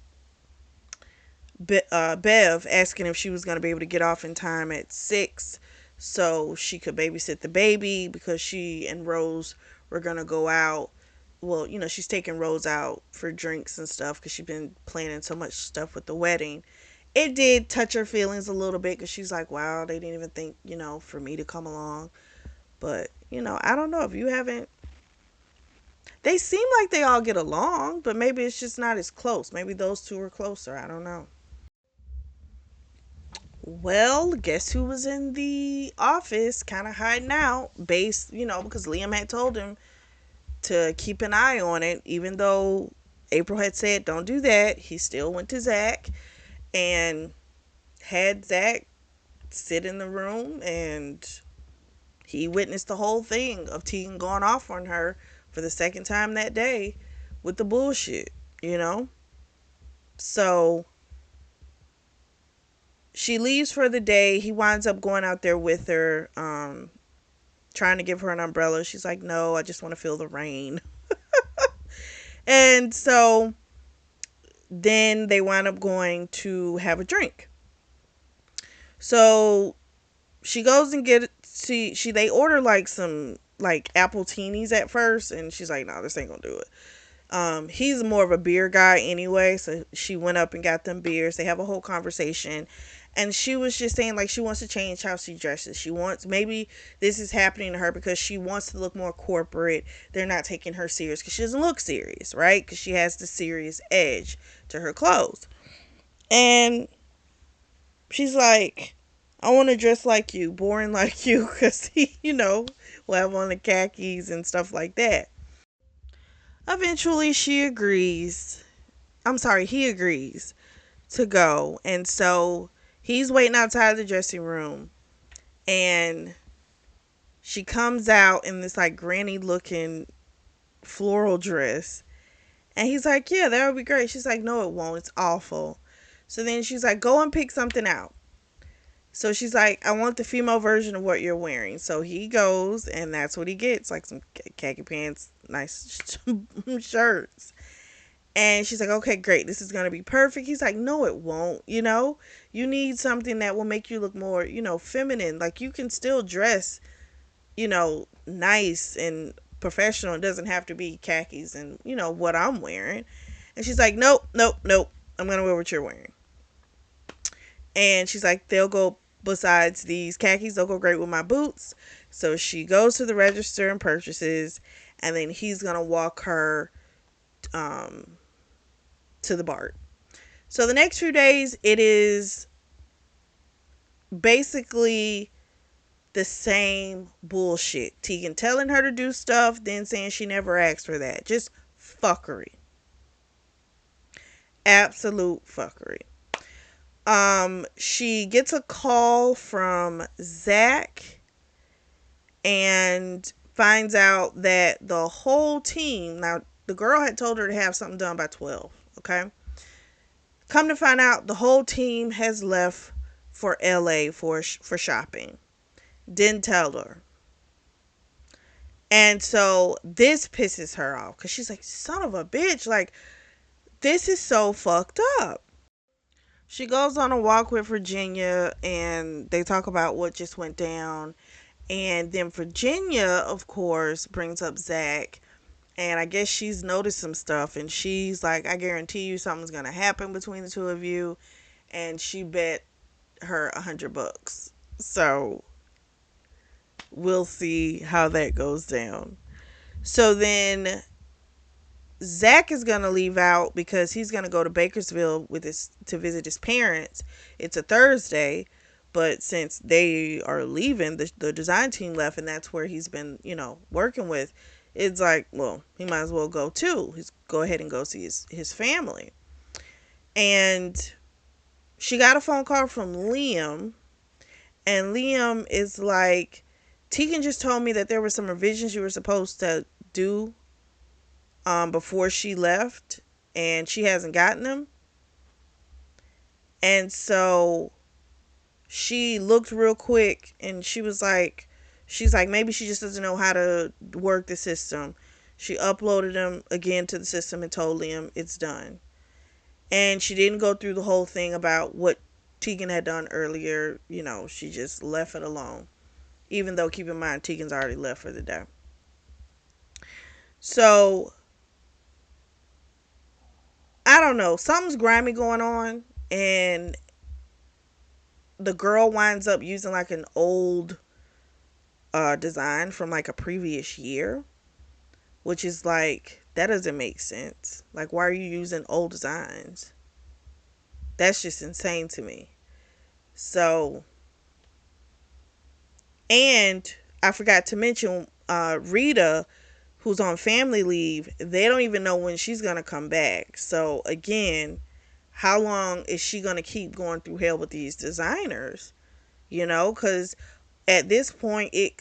Bev asking if she was going to be able to get off in time at 6 so she could babysit the baby because she and Rose were going to go out. Well, she's taking Rose out for drinks and stuff because she's been planning so much stuff with the wedding. It did touch her feelings a little bit because she's like, wow, they didn't even think, for me to come along. But, I don't know if you haven't. They seem like they all get along, but maybe it's just not as close. Maybe those two are closer. I don't know. Well, guess who was in the office kind of hiding out based, because Liam had told him to keep an eye on it, even though April had said don't do that. He still went to Zach and had Zach sit in the room, and he witnessed the whole thing of Tegan going off on her for the second time that day with the bullshit, you know? So she leaves for the day. He winds up going out there with her, trying to give her an umbrella. She's like, no, I just want to feel the rain. And so then they wind up going to have a drink. So she goes and they order like some like apple teenies at first, and she's like, no, this ain't gonna do it. He's more of a beer guy anyway, so she went up and got them beers. They have a whole conversation, and she was just saying like she wants to change how she dresses. She wants, maybe this is happening to her because she wants to look more corporate. They're not taking her serious because she doesn't look serious, right? Because she has the serious edge to her clothes. And she's like, I want to dress like you, boring like you, because he, will have on the khakis and stuff like that. Eventually, she agrees. I'm sorry, he agrees to go. And so he's waiting outside the dressing room. And she comes out in this like granny looking floral dress. And he's like, yeah, that would be great. She's like, no, it won't. It's awful. So then she's like, go and pick something out. So she's like, I want the female version of what you're wearing. So he goes, and that's what he gets, like some khaki pants, nice shirts. And she's like, okay, great. This is going to be perfect. He's like, no, it won't. You need something that will make you look more, feminine. Like, you can still dress, nice and professional. It doesn't have to be khakis and, what I'm wearing. And she's like, nope, nope, nope. I'm going to wear what you're wearing. And she's like, they'll go Besides, these khakis don't go great with my boots. So she goes to the register and purchases, and then he's going to walk her um, to the BART. So the next few days, it is basically the same bullshit. Tegan telling her to do stuff, then saying she never asked for that. Just fuckery. Absolute fuckery. She gets a call from Zach and finds out that the whole team, now the girl had told her to have something done by 12, okay? Come to find out, the whole team has left for LA for shopping. Didn't tell her. And so this pisses her off because she's like, son of a bitch, like, this is so fucked up. She goes on a walk with Virginia and they talk about what just went down. And then Virginia, of course, brings up Zach. And I guess she's noticed some stuff. And she's like, I guarantee you something's going to happen between the two of you. And she bet her $100. So we'll see how that goes down. So then Zach is gonna leave out because he's gonna go to Bakersfield with his to visit his parents. It's a Thursday, but since they are leaving, the design team left, and that's where he's been, working with. It's like, well, he might as well go too. He's go ahead and go see his family. And she got a phone call from Liam, and Liam is like, Tegan just told me that there were some revisions you were supposed to do before she left, and she hasn't gotten them. And so she looked real quick, and she's like, maybe she just doesn't know how to work the system. She uploaded them again to the system and told him it's done. And she didn't go through the whole thing about what Tegan had done earlier. She just left it alone. Even though, keep in mind, Tegan's already left for the day. So I don't know. Something's grimy going on. And the girl winds up using like an old design from like a previous year. Which is like, that doesn't make sense. Like, why are you using old designs? That's just insane to me. So, and I forgot to mention Rita, who's on family leave, they don't even know when she's going to come back. So, again, how long is she going to keep going through hell with these designers? Because at this point, it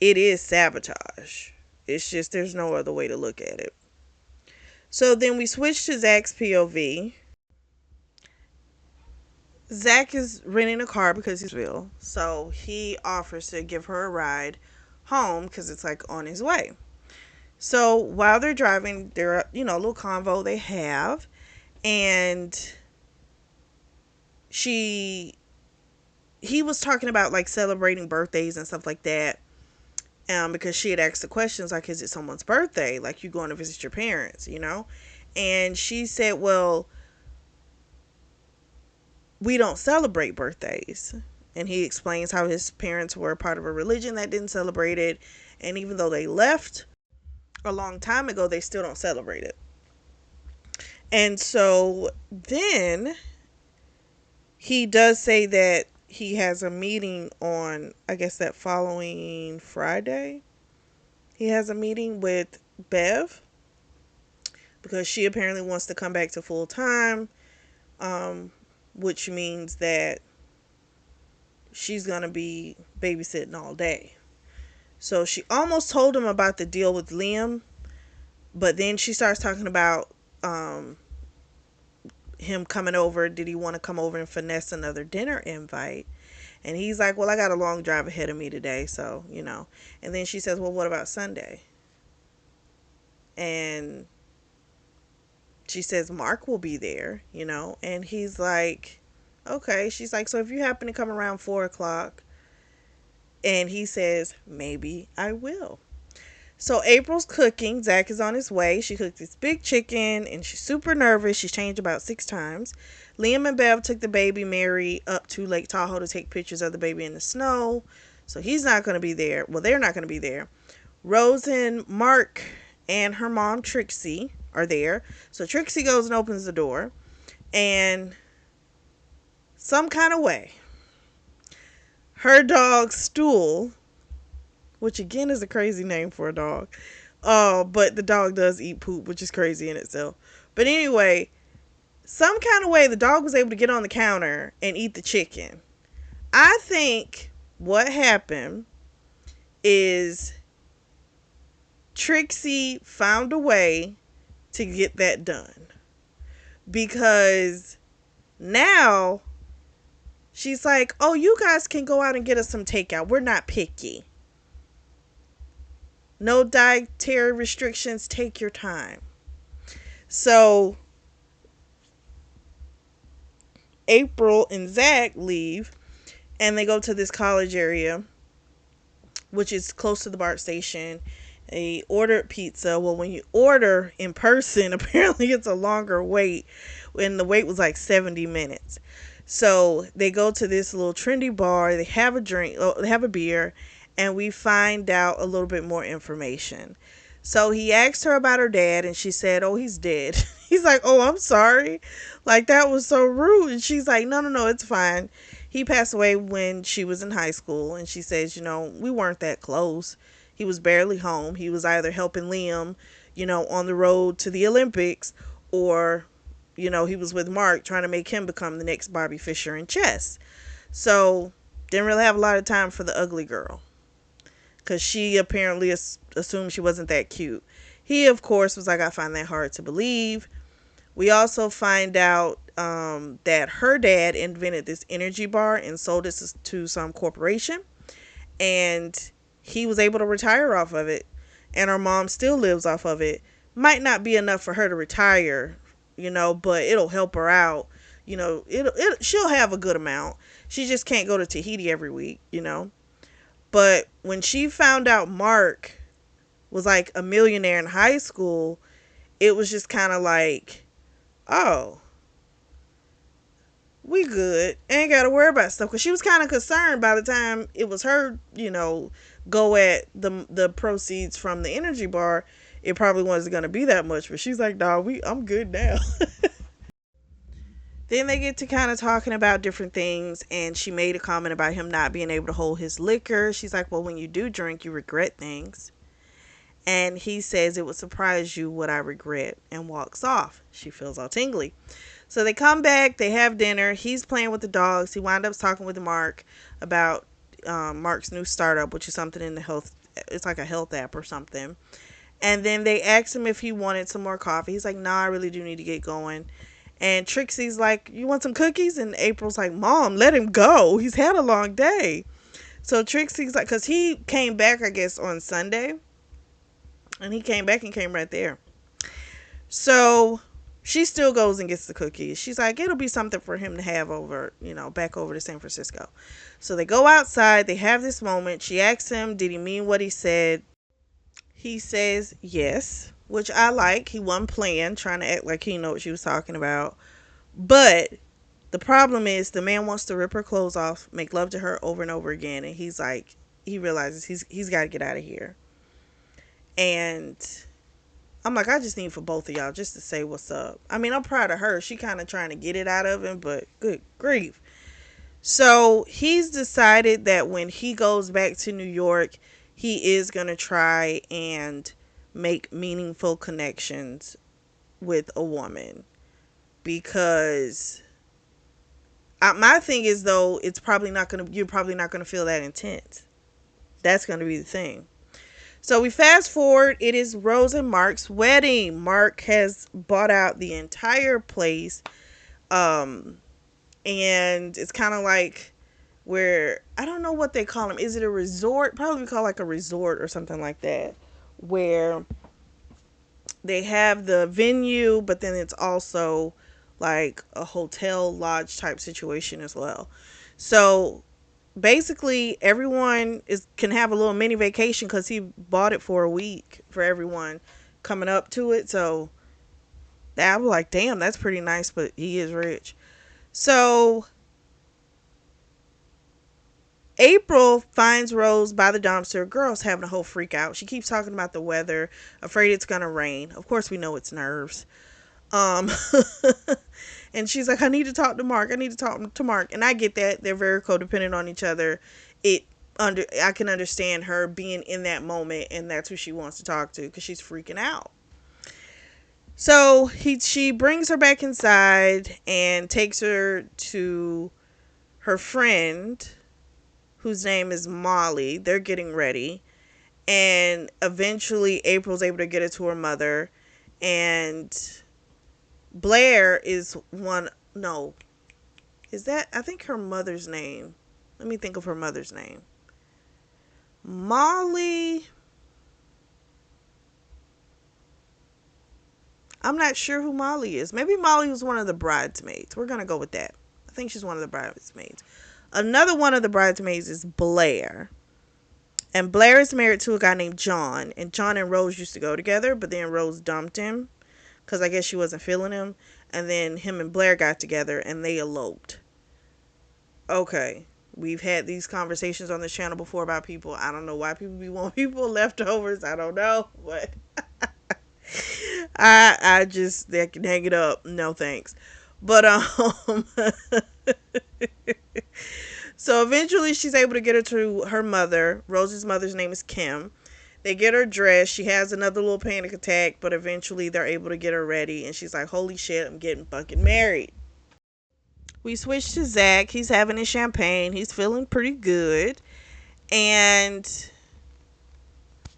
is sabotage. It's just, there's no other way to look at it. So then we switch to Zach's POV. Zach is renting a car because he's real. So he offers to give her a ride home because it's like on his way. So while they're driving, they're, a little convo they have. And he was talking about like celebrating birthdays and stuff like that. Because she had asked the questions like, is it someone's birthday? Like, you going to visit your parents, And she said, well, we don't celebrate birthdays. And he explains how his parents were part of a religion that didn't celebrate it. And even though they left a long time ago, they still don't celebrate it. And so then he does say that he has a meeting on, I guess, that following Friday. He has a meeting with Bev because she apparently wants to come back to full time, which means that she's going to be babysitting all day. So she almost told him about the deal with Liam, but then she starts talking about him coming over. Did he want to come over and finesse another dinner invite? And he's like, well, I got a long drive ahead of me today, so, And then she says, well, what about Sunday? And she says, Mark will be there, And he's like, okay. She's like, so if you happen to come around 4 o'clock, and he says, maybe I will. So April's cooking. Zach is on his way. She cooked this big chicken and she's super nervous. She's changed about 6 times. Liam and Bev took the baby Mary up to Lake Tahoe to take pictures of the baby in the snow. So he's not going to be there. Well, they're not going to be there. Rose and Mark and her mom Trixie are there. So Trixie goes and opens the door. And some kind of way, her dog Stool, which again is a crazy name for a dog. But the dog does eat poop, which is crazy in itself. But anyway, some kind of way the dog was able to get on the counter and eat the chicken. I think what happened is Trixie found a way to get that done. Because now she's like, oh, you guys can go out and get us some takeout. We're not picky. No dietary restrictions. Take your time. So April and Zach leave and they go to this college area, which is close to the BART station. They ordered pizza. Well, when you order in person, apparently it's a longer wait. And the wait was like 70 minutes. So they go to this little trendy bar. They have a drink, they have a beer, and we find out a little bit more information. So he asked her about her dad, and she said, oh, he's dead. He's like, oh, I'm sorry. Like, that was so rude. And she's like, no, no, no, it's fine. He passed away when she was in high school. And she says, we weren't that close. He was barely home. He was either helping Liam, on the road to the Olympics, or, he was with Mark trying to make him become the next Bobby Fischer in chess. So, didn't really have a lot of time for the ugly girl, because she apparently assumed she wasn't that cute. He, of course, was like, I find that hard to believe. We also find out that her dad invented this energy bar and sold it to some corporation. And he was able to retire off of it. And her mom still lives off of it. Might not be enough for her to retire, but it'll help her out. She'll have a good amount. She just can't go to Tahiti every week. But when she found out Mark was like a millionaire in high school, it was just kind of like, oh, we good. Ain't got to worry about stuff. Because she was kind of concerned by the time it was her, go at the proceeds from the energy bar. It probably wasn't going to be that much. But she's like, dawg, I'm good now. Then they get to kind of talking about different things. And she made a comment about him not being able to hold his liquor. She's like, well, when you do drink, you regret things. And he says, it would surprise you what I regret, and walks off. She feels all tingly. So they come back, they have dinner. He's playing with the dogs. He wound up talking with Mark about Mark's new startup, which is something in the health, it's like a health app or something. And then they asked him if he wanted some more coffee. He's like, nah, I really do need to get going. And Trixie's like, you want some cookies? And April's like, Mom, let him go. He's had a long day. So Trixie's like, because he came back, I guess, on Sunday. And he came back and came right there. So she still goes and gets the cookies. She's like, it'll be something for him to have over, back over to San Francisco. So they go outside. They have this moment. She asks him, did he mean what he said? He says yes, which I like. He wasn't playing, trying to act like he knew what she was talking about. But the problem is the man wants to rip her clothes off, make love to her over and over again. And he's like, he realizes he's got to get out of here. And I'm like, I just need for both of y'all just to say what's up. I mean, I'm proud of her. She kind of trying to get it out of him, but good grief. So he's decided that when he goes back to New York, he is going to try and make meaningful connections with a woman. Because my thing is, though, you're probably not going to feel that intense. That's going to be the thing. So we fast forward. It is Rose and Mark's wedding. Mark has bought out the entire place. And it's kind of like where, I don't know what they call them. Is it a resort? Probably called like a resort or something like that. Where they have the venue, but then it's also like a hotel lodge type situation as well. So basically everyone is can have a little mini vacation because he bought it for a week for everyone coming up to it. So I was like, damn, that's pretty nice, but he is rich. So April finds Rose by the dumpster. Girl's having a whole freak out. She keeps talking about the weather, afraid it's gonna rain. Of course, we know it's nerves. Um, and she's like, I need to talk to Mark. I need to talk to Mark. And I get that they're very codependent on each other. I can understand her being in that moment, and that's who she wants to talk to because she's freaking out. So she brings her back inside and takes her to her friend, whose name is Molly. They're getting ready, and eventually April's able to get her to her mother, and Blair is one. No, is that? I think her mother's name. Let me think of her mother's name. Molly. I'm not sure who Molly is. Maybe Molly was one of the bridesmaids. We're gonna go with that. I think she's one of the bridesmaids. Another one of the bridesmaids is Blair. And Blair is married to a guy named John. And John and Rose used to go together, but then Rose dumped him because I guess she wasn't feeling him. And then him and Blair got together and they eloped. Okay. We've had these conversations on this channel before about people. I don't know why people be wanting people leftovers. I don't know. But I just they can hang it up. No thanks. But so eventually she's able to get her to her mother. Rose's mother's name is Kim. They get her dressed. She has another little panic attack, but eventually they're able to get her ready. And she's like, holy shit, I'm getting fucking married. We switch to Zach. He's having his champagne. He's feeling pretty good. And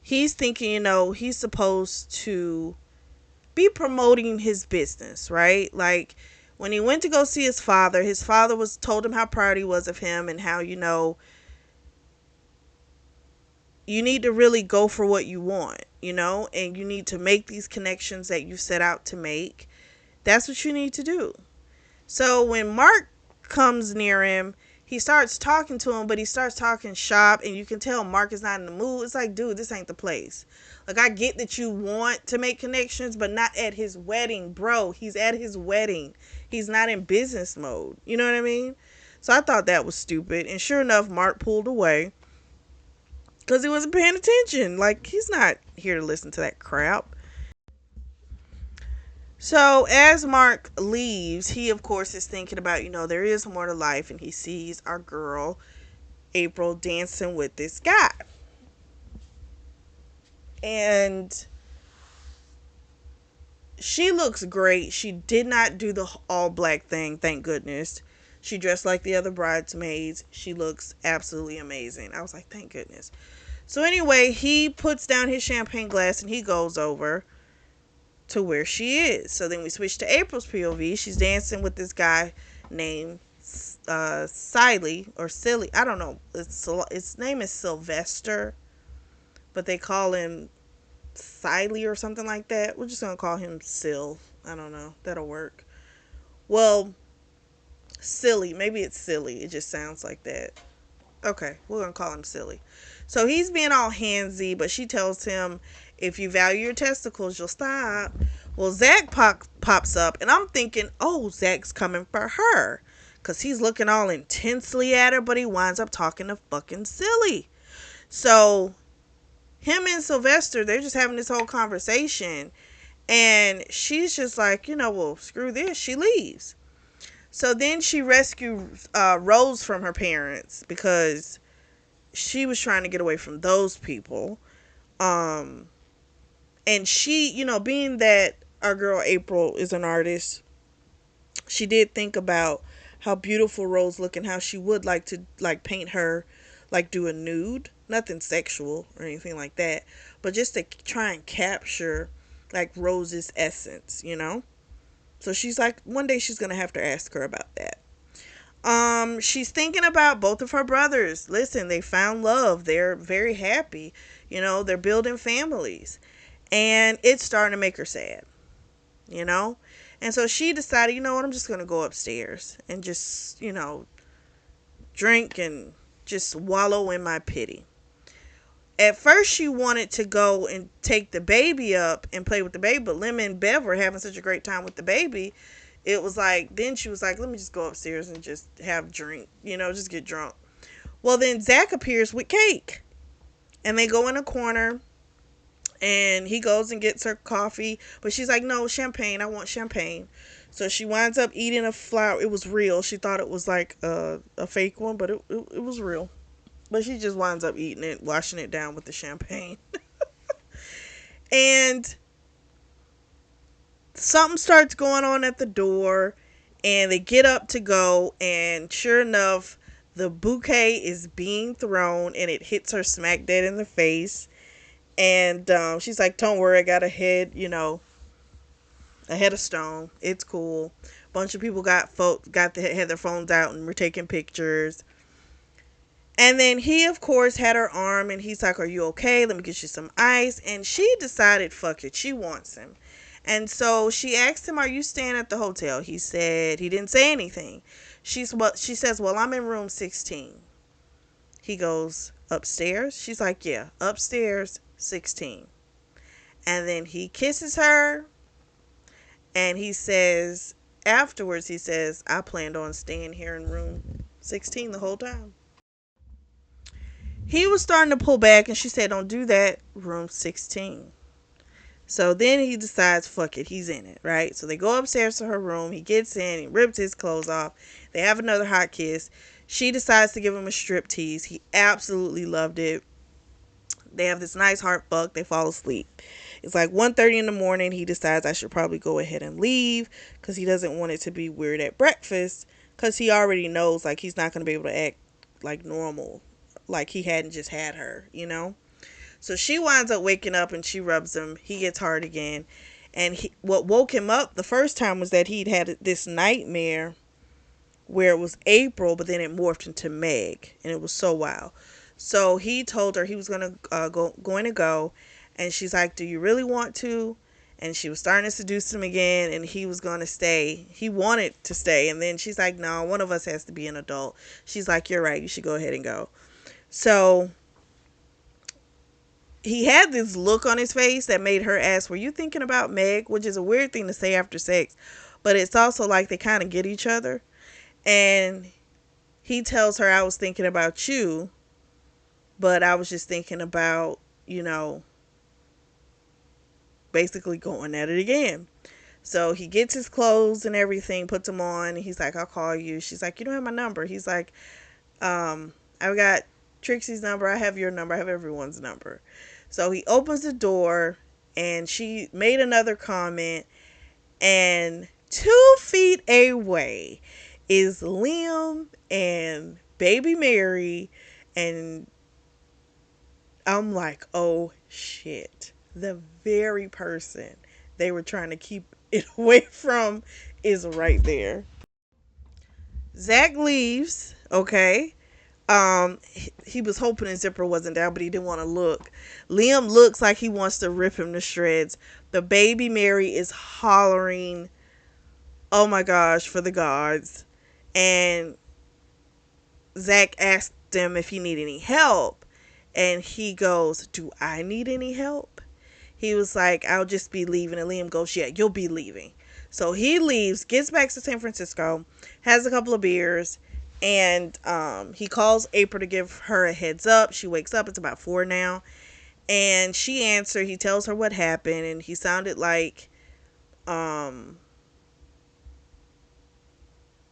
he's thinking, he's supposed to be promoting his business, right? Like when he went to go see his father was told him how proud he was of him and how, you need to really go for what you want, and you need to make these connections that you set out to make. That's what you need to do. So when Mark comes near him, he starts talking to him, but he starts talking shop, and you can tell Mark is not in the mood. It's like, dude, this ain't the place. Like, I get that you want to make connections, but not at his wedding, bro. He's at his wedding. He's not in business mode. You know what I mean? So I thought that was stupid. And sure enough, Mark pulled away because he wasn't paying attention. Like, he's not here to listen to that crap. So as Mark leaves, he of course is thinking about, there is more to life, and he sees our girl April dancing with this guy. And she looks great. She did not do the all black thing, thank goodness. She dressed like the other bridesmaids. She looks absolutely amazing. I was like, thank goodness. So anyway, he puts down his champagne glass and he goes over to where she is. So then we switch to April's POV. She's dancing with this guy named Siley or Silly. I don't know. His name is Sylvester, but they call him Siley or something like that. We're just gonna call him Sil. I don't know. That'll work. Well, Silly. Maybe it's Silly. It just sounds like that. Okay, we're gonna call him Silly. So he's being all handsy, but she tells him, if you value your testicles, you'll stop. Well, Zach pops up, and I'm thinking, oh, Zach's coming for her. Because he's looking all intensely at her, but he winds up talking to fucking Silly. So him and Sylvester, they're just having this whole conversation. And she's just like, well, screw this. She leaves. So then she rescues Rose from her parents because she was trying to get away from those people. And she, being that our girl April is an artist, she did think about how beautiful Rose looked and how she would like to paint her, do a nude, nothing sexual or anything like that, but just to try and capture Rose's essence, So she's like, one day she's gonna have to ask her about that. She's thinking about both of her brothers. Listen, they found love. They're very happy. They're building families. And it's starting to make her sad. And so she decided, what, I'm just going to go upstairs and just, drink and just wallow in my pity. At first, she wanted to go and take the baby up and play with the baby, but Lemon and Bev were having such a great time with the baby. It was like, then she was like, let me just go upstairs and just have a drink, just get drunk. Well, then Zach appears with cake, and they go in a corner, and he goes and gets her coffee, but she's like, no, champagne, I want champagne. So she winds up eating a flower. It was real. She thought it was like a fake one, but it was real. But she just winds up eating it, washing it down with the champagne. And something starts going on at the door, and they get up to go, and sure enough, the bouquet is being thrown, and it hits her smack dead in the face. And she's like, don't worry, I got a head, a head of stone. It's cool. A bunch of people had their phones out and were taking pictures. And then he, of course, had her arm, and he's like, are you okay? Let me get you some ice. And she decided, fuck it, she wants him. And so she asked him, are you staying at the hotel? He said, he didn't say anything. She says, well, I'm in room 16. He goes, upstairs? She's like, yeah, upstairs, 16. And then he kisses her, and he says, afterwards, he says, I planned on staying here in room 16 the whole time. He was starting to pull back, and she said, don't do that, room 16. So then he decides, fuck it, he's in it, right? So they go upstairs to her room. He gets in, he rips his clothes off. They have another hot kiss. She decides to give him a strip tease. He absolutely loved it. They have this nice heart fuck. They fall asleep. It's like 1:30 in the morning. He decides I should probably go ahead and leave because he doesn't want it to be weird at breakfast, because he already knows like he's not going to be able to act like normal, like he hadn't just had her. So she winds up waking up, and she rubs him. He gets hard again. And what woke him up the first time was that he'd had this nightmare where it was April, but then it morphed into Meg, and it was so wild. So he told her he was going to go, and she's like, do you really want to? And she was starting to seduce him again, and he was going to stay. He wanted to stay, and then she's like, no, one of us has to be an adult. She's like, you're right, you should go ahead and go. So he had this look on his face that made her ask, were you thinking about Meg? Which is a weird thing to say after sex, but it's also like they kind of get each other. And he tells her, I was thinking about you, but I was just thinking about, basically going at it again. So he gets his clothes and everything, puts them on. And he's like, I'll call you. She's like, you don't have my number. He's like, I've got Trixie's number. I have your number. I have everyone's number. So he opens the door, and she made another comment, and 2 feet away is Liam and baby Mary, and I'm like, oh shit, the very person they were trying to keep it away from is right there. Zach leaves, okay. He was hoping his zipper wasn't down, but he didn't want to look. Liam looks like he wants to rip him to shreds. The baby Mary is hollering, oh my gosh, for the gods. And Zach asked him if he need any help. And he goes, do I need any help? He was like, I'll just be leaving. And Liam goes, yeah, you'll be leaving. So he leaves, gets back to San Francisco, has a couple of beers, and he calls April to give her a heads up. She wakes up. It's about 4 now. And she answered. He tells her what happened, and he sounded like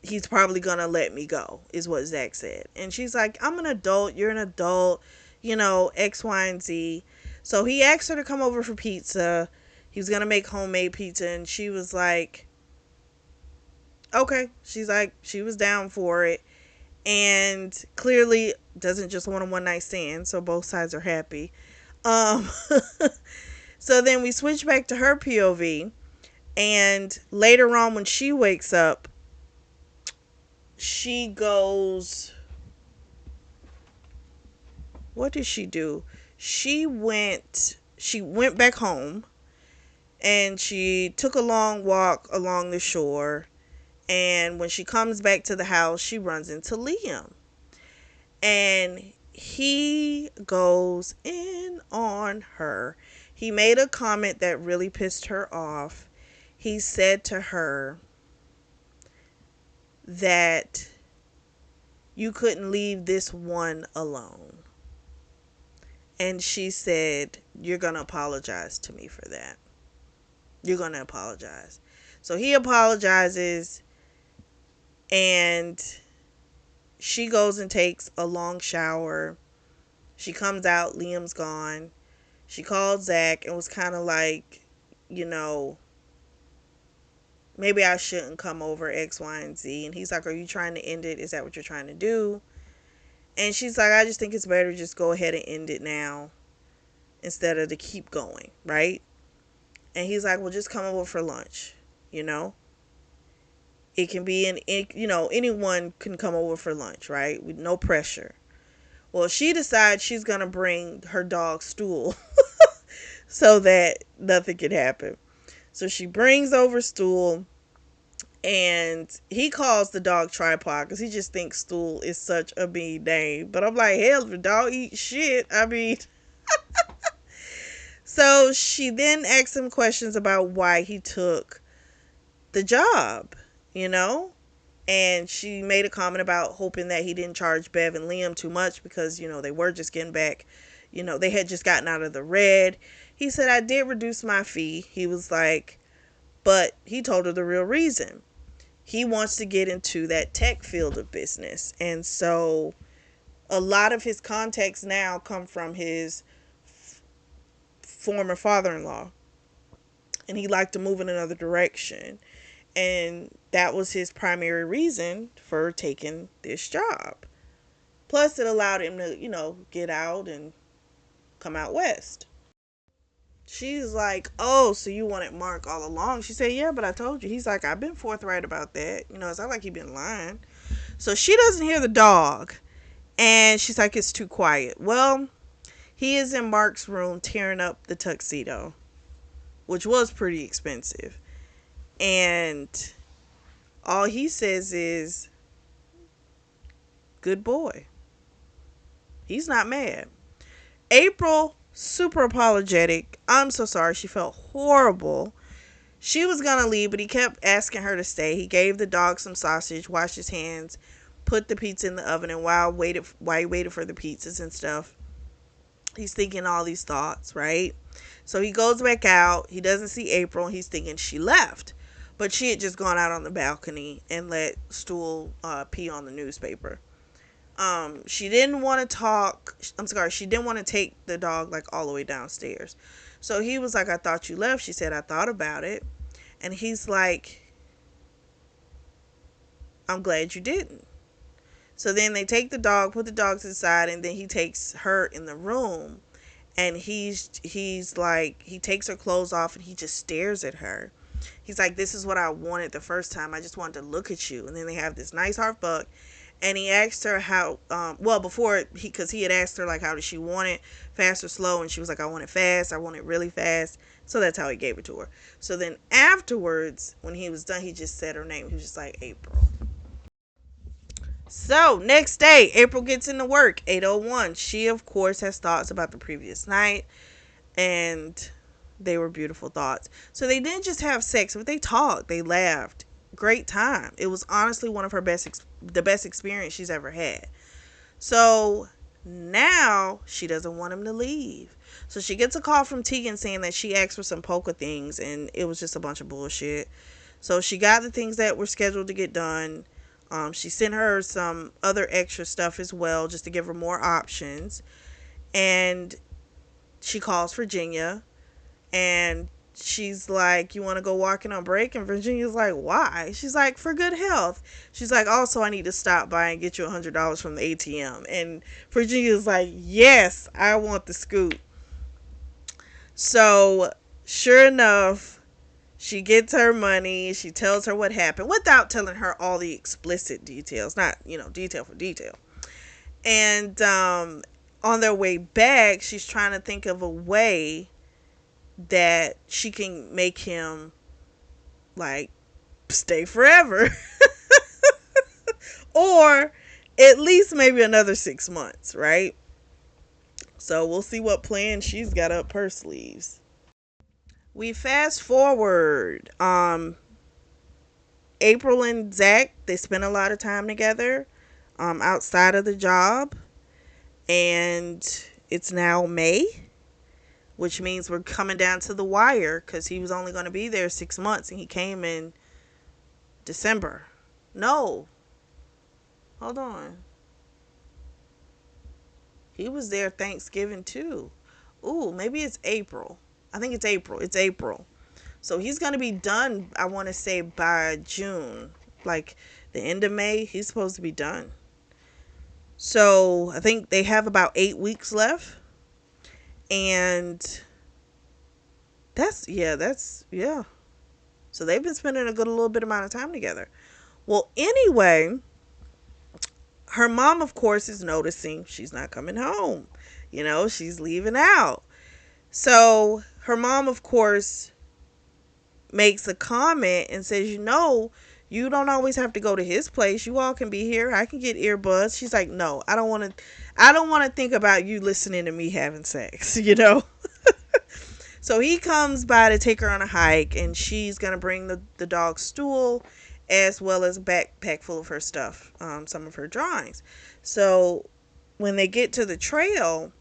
he's probably going to let me go, is what Zach said. And she's like, I'm an adult. You're an adult. X, Y, and Z. So he asked her to come over for pizza. He was going to make homemade pizza, and she was like, okay. She's like, she was down for it. And clearly doesn't just want a one night stand, so both sides are happy. So then we switch back to her POV, and later on when she wakes up, she goes, what did she do? She went back home, and she took a long walk along the shore, and when she comes back to the house, she runs into Liam. And he goes in on her. He made a comment that really pissed her off. He said to her that you couldn't leave this one alone. And she said, "You're going to apologize to me for that. You're going to apologize." So he apologizes, and she goes and takes a long shower. She comes out, Liam's gone. She called Zach and was kind of like, you know, maybe I shouldn't come over X, Y, and Z. And he's like, "Are you trying to end it? Is that what you're trying to do?" And she's like, "I just think it's better to just go ahead and end it now instead of to keep going, right?" And he's like, "Well, just come over for lunch, you know? It can be anyone can come over for lunch, right? With no pressure." Well, she decides she's going to bring her dog Stool so that nothing can happen. So she brings over Stool, and he calls the dog Tripod because he just thinks Stool is such a mean name. But I'm like, hell, the dog eats shit. I mean, so she then asks him questions about why he took the job, you know? And she made a comment about hoping that he didn't charge Bev and Liam too much because, they were just getting back. They had just gotten out of the red. He said, "I did reduce my fee." He was like, but he told her the real reason. He wants to get into that tech field of business. And so a lot of his contacts now come from his former father-in-law. And he liked to move in another direction. And that was his primary reason for taking this job. Plus, it allowed him to, get out and come out west. She's like, "Oh, so you wanted Mark all along?" She said, "Yeah, but I told you." He's like, "I've been forthright about that. It's not like he's been lying." So she doesn't hear the dog. And she's like, "It's too quiet." Well, he is in Mark's room tearing up the tuxedo, which was pretty expensive. And all he says is, "Good boy." He's not mad. April, super apologetic. "I'm so sorry." She felt horrible. She was going to leave, but he kept asking her to stay. He gave the dog some sausage, washed his hands, put the pizza in the oven, and while he waited for the pizzas and stuff, he's thinking all these thoughts, right? So he goes back out. He doesn't see April. He's thinking she left. But she had just gone out on the balcony and let Stool pee on the newspaper. She didn't want to talk. I'm sorry. She didn't want to take the dog like all the way downstairs. So he was like, "I thought you left." She said, "I thought about it." And he's like, "I'm glad you didn't." So then they take the dog, put the dog to the side, and then he takes her in the room. And he's like, he takes her clothes off and he just stares at her. He's like, "This is what I wanted the first time. I just wanted to look at you." And then they have this nice heart fuck. And he asked her how, before, because he had asked her, like, how did she want it, fast or slow? And she was like, "I want it fast. I want it really fast." So that's how he gave it to her. So then afterwards, when he was done, he just said her name. He was just like, "April." So next day, April gets into work, 8:01. She, of course, has thoughts about the previous night, and they were beautiful thoughts. So they didn't just have sex, but they talked, they laughed. Great time. It was honestly one of her the best experience she's ever had. So now she doesn't want him to leave. So she gets a call from Tegan saying that she asked for some polka things and it was just a bunch of bullshit. So she got the things that were scheduled to get done. She sent her some other extra stuff as well just to give her more options. And she calls Virginia and she's like, "You want to go walking on break?" And Virginia's like, "Why?" She's like, "For good health." She's like, "Also, I need to stop by and get you $100 from the ATM." And Virginia's like, "Yes, I want the scoop." So sure enough, she gets her money. She tells her what happened without telling her all the explicit details, not, detail for detail. And on their way back, she's trying to think of a way that she can make him like stay forever. Or at least maybe another 6 months, right? So we'll see what plan she's got up her sleeves. We fast forward. April and Zach, they spent a lot of time together outside of the job. And it's now May, which means we're coming down to the wire because he was only going to be there 6 months and he came in December. No, hold on. He was there Thanksgiving too. Ooh, maybe it's April. I think it's April. It's April. So he's going to be done, I want to say, by June. Like the end of May, he's supposed to be done. So I think they have about 8 weeks left. And yeah. So they've been spending a good little bit amount of time together. Well, anyway, her mom, of course, is noticing she's not coming home. She's leaving out. So her mom, of course, makes a comment and says, you don't always have to go to his place. You all can be here. I can get earbuds. She's like, no, I don't want to think about you listening to me having sex. So he comes by to take her on a hike, and she's going to bring the dog's stool as well as a backpack full of her stuff, some of her drawings. So when they get to the trail,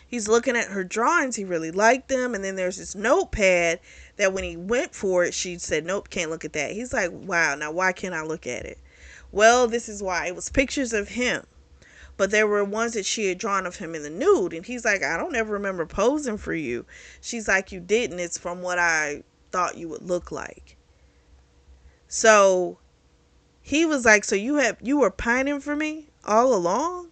he's looking at her drawings. He really liked them. And then there's this notepad that when he went for it, she said, nope, can't look at that. He's like, wow, now why can't I look at it? Well, this is why. It was pictures of him. But there were ones that she had drawn of him in the nude. And he's like, I don't ever remember posing for you. She's like, you didn't. It's from what I thought you would look like. So he was like, so you were pining for me all along?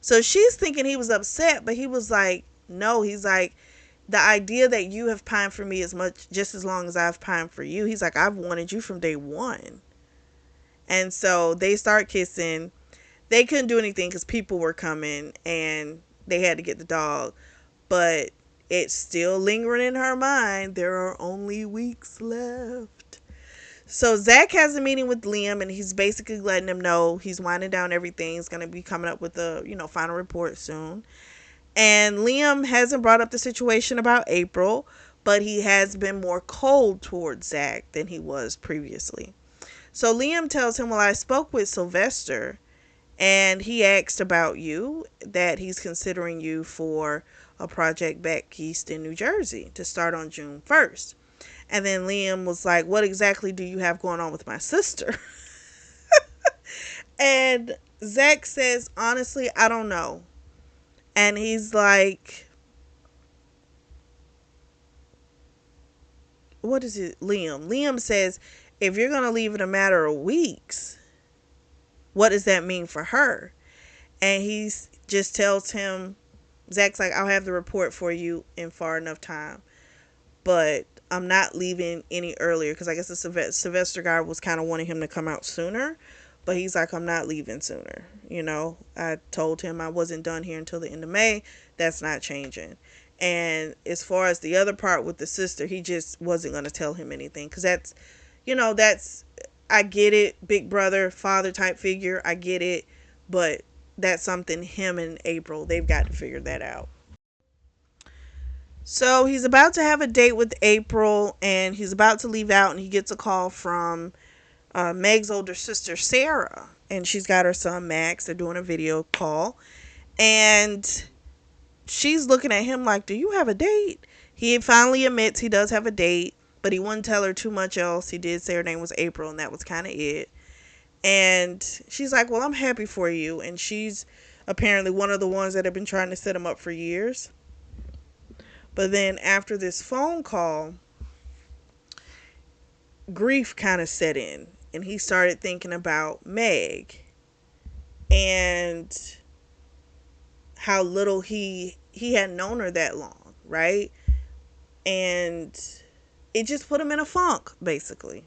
So she's thinking he was upset, but he was like, no. He's like, the idea that you have pined for me just as long as I've pined for you. He's like, I've wanted you from day one. And so they start kissing. They couldn't do anything because people were coming and they had to get the dog. But it's still lingering in her mind. There are only weeks left. So Zach has a meeting with Liam, and he's basically letting him know he's winding down everything. He's going to be coming up with the final report soon. And Liam hasn't brought up the situation about April, but he has been more cold towards Zach than he was previously. So Liam tells him, well, I spoke with Sylvester, and he asked about you, that he's considering you for a project back east in New Jersey to start on June 1st. And then Liam was like, what exactly do you have going on with my sister? And Zach says, honestly, I don't know. And he's like, what is it? Liam says, if you're going to leave in a matter of weeks, what does that mean for her? And he just tells him, Zach's like, I'll have the report for you in far enough time. But I'm not leaving any earlier, because I guess the Sylvester guy was kind of wanting him to come out sooner. But he's like, I'm not leaving sooner. I told him I wasn't done here until the end of May. That's not changing. And as far as the other part with the sister, he just wasn't going to tell him anything. Because I get it. Big brother, father type figure. I get it. But that's something him and April, they've got to figure that out. So he's about to have a date with April, and he's about to leave out, and he gets a call from Meg's older sister, Sarah, and she's got her son, Max. They're doing a video call, and she's looking at him like, do you have a date? He finally admits he does have a date, but he wouldn't tell her too much else. He did say her name was April, and that was kind of it. And she's like, well, I'm happy for you. And she's apparently one of the ones that have been trying to set him up for years. But then after this phone call, grief kind of set in, and he started thinking about Meg and how little he had known her that long, right? And it just put him in a funk, basically.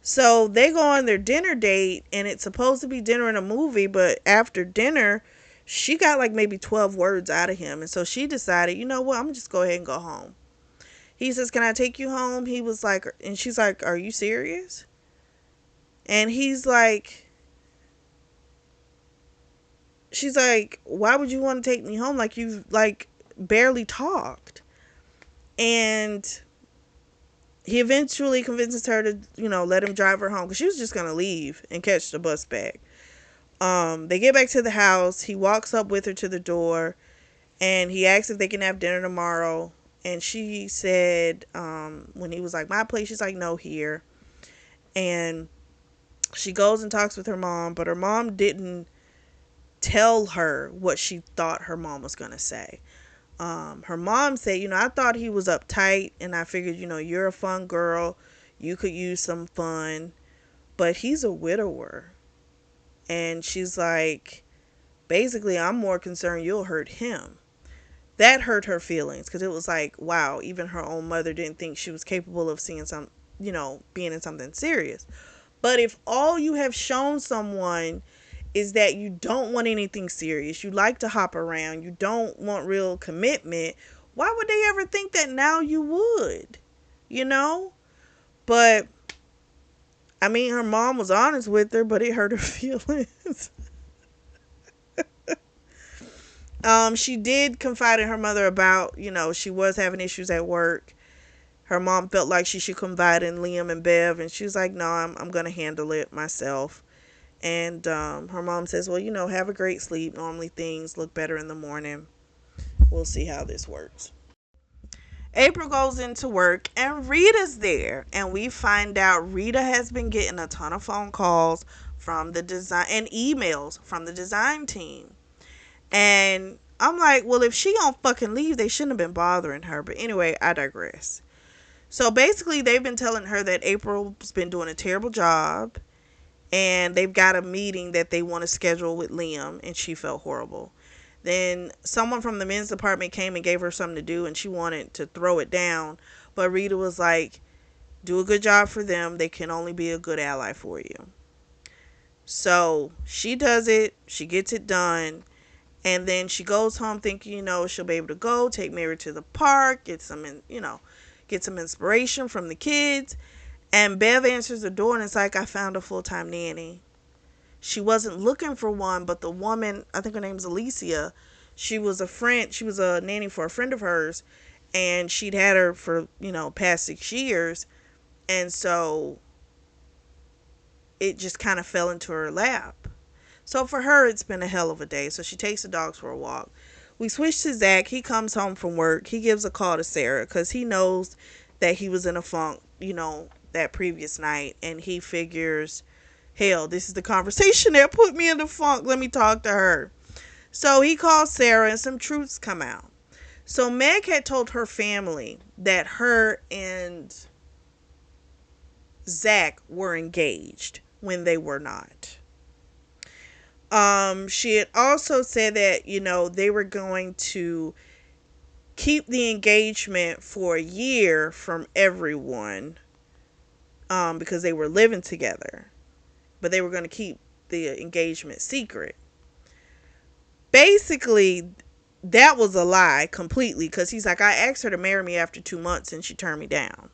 So they go on their dinner date, and it's supposed to be dinner and a movie, but after dinner, she got like maybe 12 words out of him. And so she decided, you know what, I'm just go ahead and go home. He says, can I take you home? He was like, and she's like, are you serious? And he's like, she's like, why would you want to take me home? Like, you've like barely talked. And he eventually convinces her to, let him drive her home because she was just gonna leave and catch the bus back. They get back to the house. He walks up with her to the door, and he asks if they can have dinner tomorrow. And she said, when he was like, my place, she's like, no, here. And she goes and talks with her mom, but her mom didn't tell her what she thought her mom was gonna say. Her mom said, I thought he was uptight, and I figured, you're a fun girl, you could use some fun, but he's a widower. And she's like, basically, I'm more concerned you'll hurt him. That hurt her feelings because it was like, wow, even her own mother didn't think she was capable of seeing being in something serious. But if all you have shown someone is that you don't want anything serious, you like to hop around, you don't want real commitment, why would they ever think that now you would? You know? But, I mean, her mom was honest with her, but it hurt her feelings. She did confide in her mother about, she was having issues at work. Her mom felt like she should confide in Liam and Bev, and she was like, no, I'm going to handle it myself. And her mom says, well, have a great sleep. Normally things look better in the morning. We'll see how this works. April goes into work and Rita's there. And we find out Rita has been getting a ton of phone calls from the design and emails from the design team. And I'm like, well, if she don't fucking leave, they shouldn't have been bothering her. But anyway, I digress. So basically, they've been telling her that April's been doing a terrible job. And they've got a meeting that they want to schedule with Liam. And she felt horrible. Then someone from the men's department came and gave her something to do. And she wanted to throw it down. But Rita was like, do a good job for them. They can only be a good ally for you. So she does it. She gets it done. And then she goes home thinking, she'll be able to go, take Mary to the park, get some inspiration from the kids. And Bev answers the door and it's like, I found a full-time nanny. She wasn't looking for one, but the woman, I think her name's Alicia, she was a nanny for a friend of hers, and she'd had her for, past 6 years. And so it just kind of fell into her lap. So for her, it's been a hell of a day. So she takes the dogs for a walk. We switch to Zach. He comes home from work. He gives a call to Sarah because he knows that he was in a funk, that previous night. And he figures, hell, this is the conversation that put me in the funk. Let me talk to her. So he calls Sarah and some truths come out. So Meg had told her family that her and Zach were engaged when they were not. She had also said that, they were going to keep the engagement for a year from everyone, because they were living together, but they were going to keep the engagement secret. Basically, that was a lie completely, because he's like, I asked her to marry me after 2 months and she turned me down.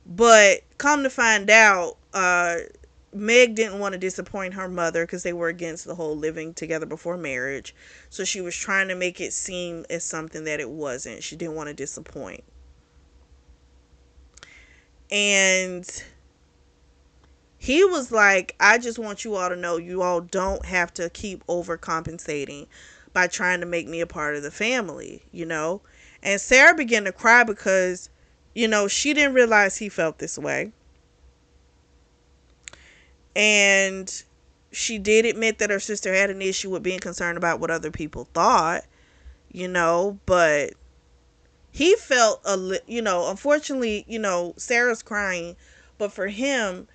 But come to find out, Meg didn't want to disappoint her mother because they were against the whole living together before marriage. So she was trying to make it seem as something that it wasn't. She didn't want to disappoint. And he was like, I just want you all to know you all don't have to keep overcompensating by trying to make me a part of the family, And Sarah began to cry because, she didn't realize he felt this way. And she did admit that her sister had an issue with being concerned about what other people thought, but he felt unfortunately, Sarah's crying, but for him,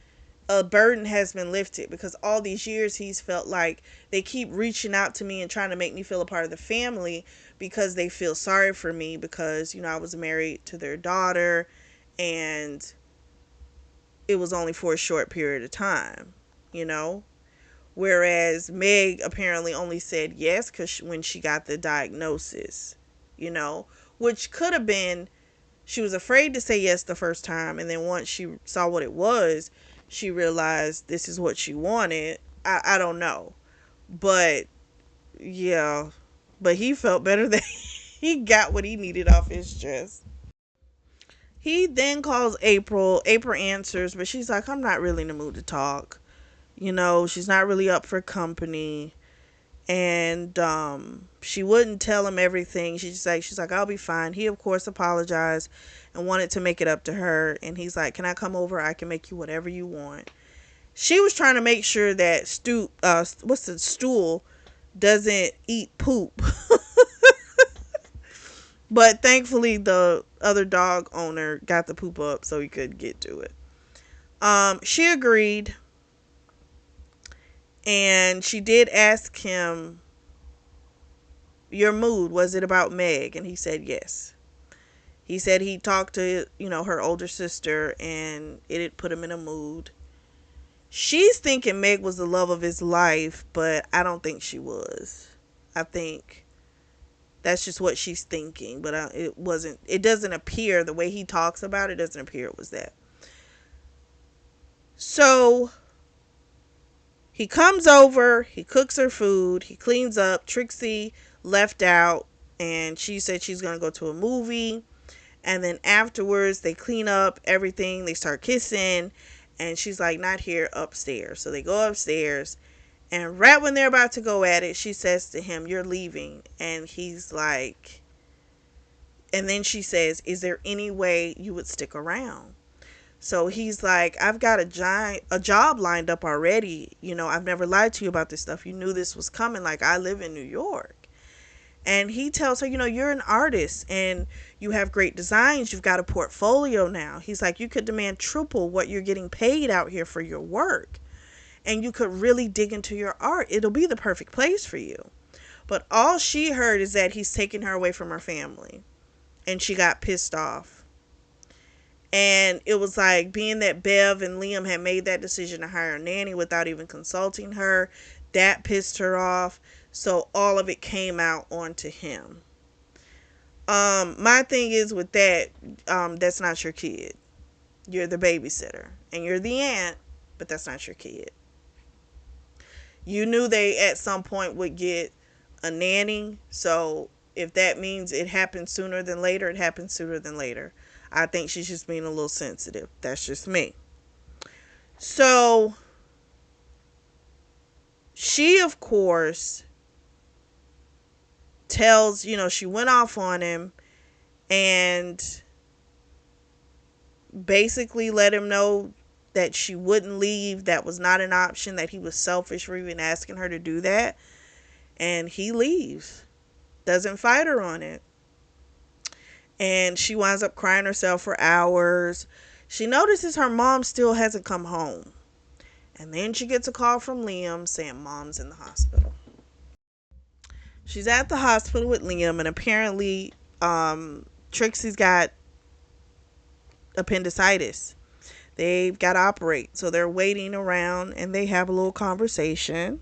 a burden has been lifted because all these years he's felt like they keep reaching out to me and trying to make me feel a part of the family because they feel sorry for me because, I was married to their daughter and it was only for a short period of time, whereas Meg apparently only said yes because when she got the diagnosis, which could have been she was afraid to say yes the first time, and then once she saw what it was, she realized this is what she wanted. I don't know, but Yeah. But he felt better that he got what he needed off his chest. He then calls April. April answers, but she's like, I'm not really in the mood to talk. She's not really up for company. And she wouldn't tell him everything. She's like, I'll be fine. He of course apologized and wanted to make it up to her. And he's like, can I come over? I can make you whatever you want. She was trying to make sure that stool doesn't eat poop. But thankfully the other dog owner got the poop up so he could get to it. She agreed, and she did ask him, your mood, was it about Meg? And he said yes. He said he talked to, her older sister, and it had put him in a mood. She's thinking Meg was the love of his life, but I don't think she was. I think that's just what she's thinking, but it wasn't. It doesn't appear, the way he talks about it doesn't appear it was that. So he comes over, he cooks her food, he cleans up. Trixie left out, and she said she's going to go to a movie. And then afterwards, they clean up everything. They start kissing. And she's like, not here, upstairs. So they go upstairs. And right when they're about to go at it, she says to him, you're leaving. And he's like, and then she says, is there any way you would stick around? So he's like, I've got a job lined up already. I've never lied to you about this stuff. You knew this was coming. Like, I live in New York. And he tells her, you're an artist and you have great designs. You've got a portfolio now. He's like, you could demand triple what you're getting paid out here for your work. And you could really dig into your art. It'll be the perfect place for you. But all she heard is that he's taking her away from her family. And she got pissed off. And it was like, being that Bev and Liam had made that decision to hire a nanny without even consulting her, that pissed her off. So all of it came out onto him. My thing is with that, that's not your kid. You're the babysitter. And you're the aunt, but that's not your kid. You knew they at some point would get a nanny. So if that means it happens sooner than later, it happens sooner than later. I think she's just being a little sensitive. That's just me. So she, of course, tells, she went off on him and basically let him know that she wouldn't leave. That was not an option, that he was selfish for even asking her to do that. And he leaves. Doesn't fight her on it. And she winds up crying herself for hours. She notices her mom still hasn't come home. And then she gets a call from Liam saying mom's in the hospital. She's at the hospital with Liam, and apparently Trixie's got appendicitis. They've got to operate. So they're waiting around, and they have a little conversation.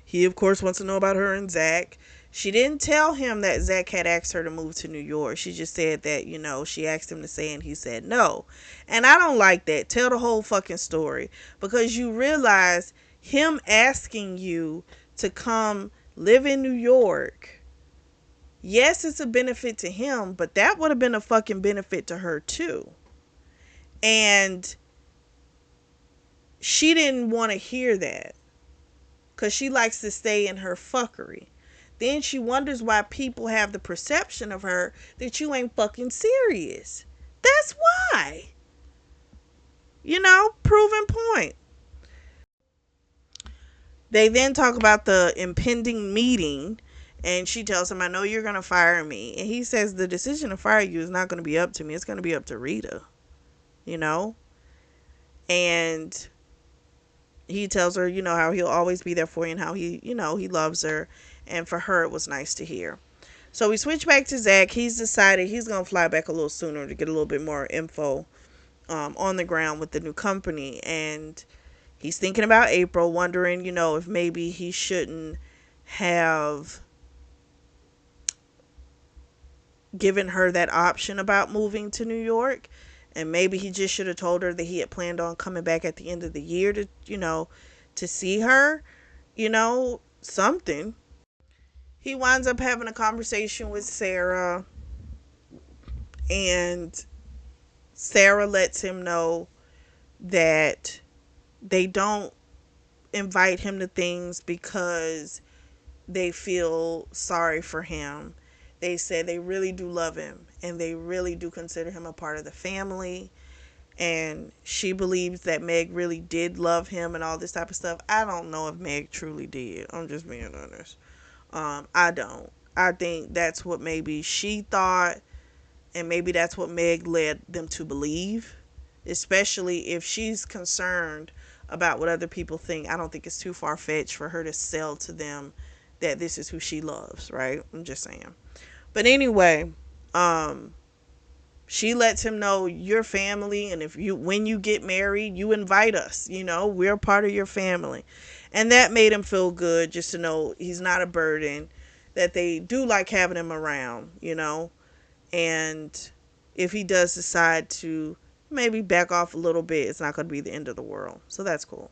He, of course, wants to know about her and Zach. She didn't tell him that Zach had asked her to move to New York. She just said that, she asked him to stay and he said no. And I don't like that. Tell the whole fucking story. Because you realize him asking you to come live in New York, yes, it's a benefit to him, but that would have been a fucking benefit to her too. And she didn't want to hear that. Because she likes to stay in her fuckery. Then she wonders why people have the perception of her that you ain't fucking serious. That's why. Proven point. They then talk about the impending meeting, and she tells him, I know you're going to fire me. And he says, the decision to fire you is not going to be up to me. It's going to be up to Rita. And he tells her, how he'll always be there for you and how he loves her. And for her, it was nice to hear. So we switch back to Zach. He's decided he's going to fly back a little sooner to get a little bit more info on the ground with the new company. And he's thinking about April, wondering, if maybe he shouldn't have given her that option about moving to New York. And maybe he just should have told her that he had planned on coming back at the end of the year to see her. something. He winds up having a conversation with Sarah, and Sarah lets him know that they don't invite him to things because they feel sorry for him. They said they really do love him and they really do consider him a part of the family. And she believes that Meg really did love him and all this type of stuff. I don't know if Meg truly did. I'm just being honest. I don't. I think that's what maybe she thought, and maybe that's what Meg led them to believe. Especially if she's concerned about what other people think. I don't think it's too far fetched for her to sell to them that this is who she loves, right? I'm just saying. But anyway, um, she lets him know your family, and if you when you get married, you invite us. We're part of your family, and that made him feel good just to know he's not a burden. That they do like having him around, and if he does decide to maybe back off a little bit, it's not going to be the end of the world. So that's cool.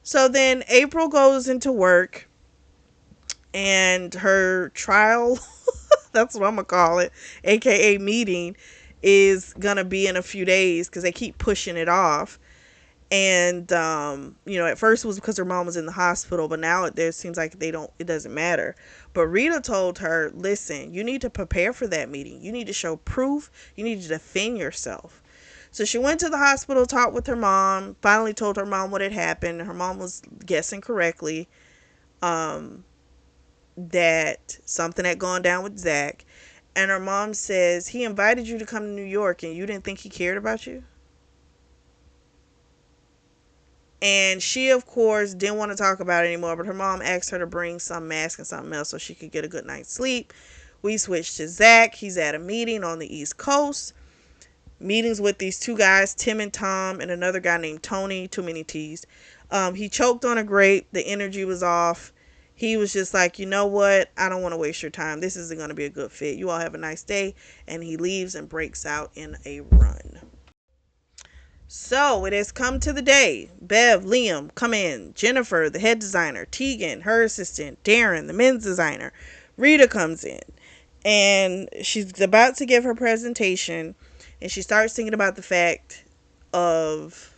So then April goes into work, and her trial, that's what I'm going to call it, aka meeting, is going to be in a few days because they keep pushing it off. And at first it was because her mom was in the hospital, but now it seems like it doesn't matter. But Rita told her, listen, you need to prepare for that meeting. You need to show proof. You need to defend yourself. So she went to the hospital, talked with her mom, finally told her mom what had happened. Her mom was guessing correctly, that something had gone down with Zach. And her mom says, he invited you to come to New York and you didn't think he cared about you? And she, of course, didn't want to talk about it anymore, but her mom asked her to bring some mask and something else so she could get a good night's sleep. We switched to Zach. He's at a meeting on the East Coast. Meetings with these two guys, Tim and Tom, and another guy named Tony. Too many T's. He choked on a grape. The energy was off. He was just like, you know what? I don't want to waste your time. This isn't going to be a good fit. You all have a nice day. And he leaves and breaks out in a run. So it has come to the day. Bev, Liam come in. Jennifer, the head designer. Tegan, her assistant. Darren, the men's designer. Rita comes in. And she's about to give her presentation. And she starts thinking about the fact of,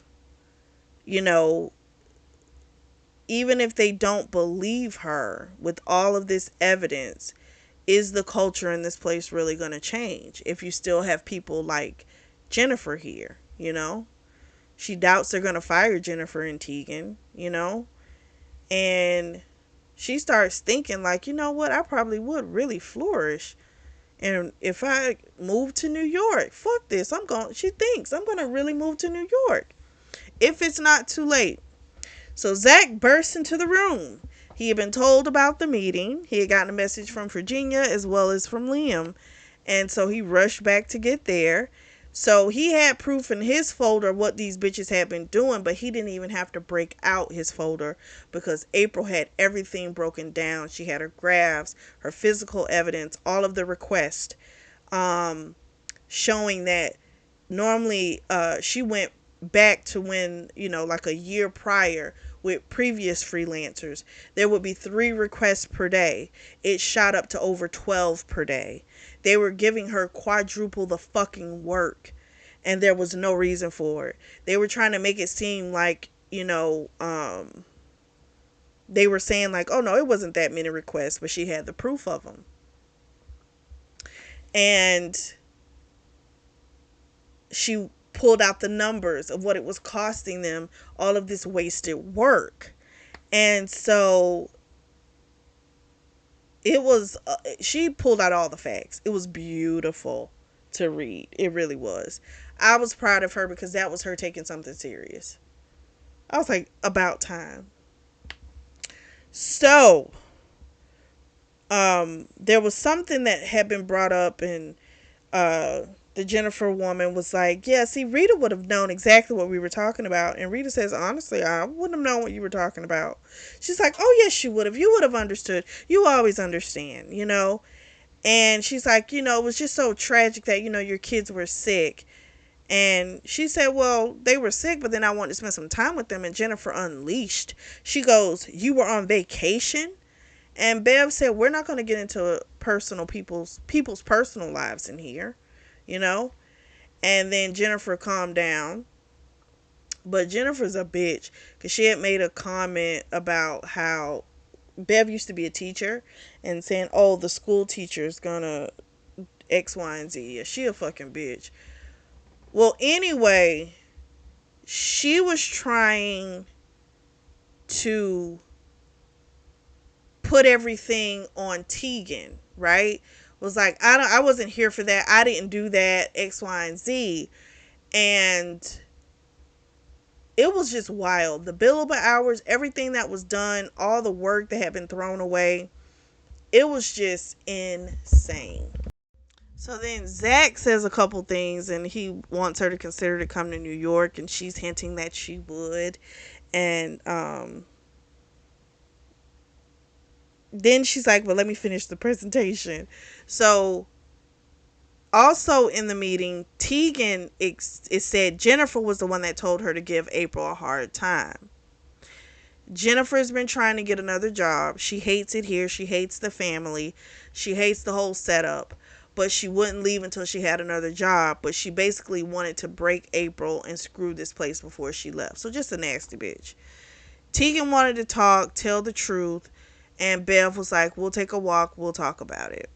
even if they don't believe her with all of this evidence, is the culture in this place really going to change if you still have people like Jennifer here, She doubts they're going to fire Jennifer and Tegan, And she starts thinking like, you know what, I probably would really flourish. And if I move to New York, fuck this. She thinks I'm going to really move to New York. If it's not too late. So Zach burst into the room. He had been told about the meeting. He had gotten a message from Virginia as well as from Liam. And so he rushed back to get there. So he had proof in his folder what these bitches had been doing, but he didn't even have to break out his folder because April had everything broken down. She had her graphs, her physical evidence, all of the requests, showing that normally she went back to when, like a year prior with previous freelancers, there would be 3 requests per day. It shot up to over 12 per day. They were giving her quadruple the fucking work, and there was no reason for it. They were trying to make it seem like, they were saying like, oh no, it wasn't that many requests, but she had the proof of them. And she pulled out the numbers of what it was costing them, all of this wasted work. And so it was, she pulled out all the facts. It was beautiful to read. It really was. I was proud of her because that was her taking something serious. I was like, about time. So, there was something that had been brought up, and the Jennifer woman was like, yeah, see, Rita would have known exactly what we were talking about. And Rita says, honestly, I wouldn't have known what you were talking about. She's like, oh, yes, you would have. You would have understood. You always understand, And she's like, it was just so tragic that, your kids were sick. And she said, well, they were sick, but then I wanted to spend some time with them. And Jennifer unleashed. She goes, you were on vacation? And Bev said, "We're not going to get into people's personal lives in here, you know." And then Jennifer calmed down, but Jennifer's a bitch because she had made a comment about how Bev used to be a teacher and saying, "Oh, the school teacher's gonna X, Y, and Z." Yeah, she a fucking bitch. Well, anyway, she was trying to put everything on Tegan, right? Was like, I wasn't here for that. I didn't do that, X, Y, and Z. And it was just wild. The billable hours, everything that was done, all the work that had been thrown away, it was just insane. So then Zach says a couple things and he wants her to consider to come to New York, and she's hinting that she would. And then she's like, "Well, let me finish the presentation." So also in the meeting, Tegan, it said Jennifer was the one that told her to give April a hard time. Jennifer's been trying to get another job. She hates it here. She hates the family. She hates the whole setup. But she wouldn't leave until she had another job. But she basically wanted to break April and screw this place before she left. So just a nasty bitch. Tegan wanted to talk, tell the truth. And Bev was like, "We'll take a walk. We'll talk about it."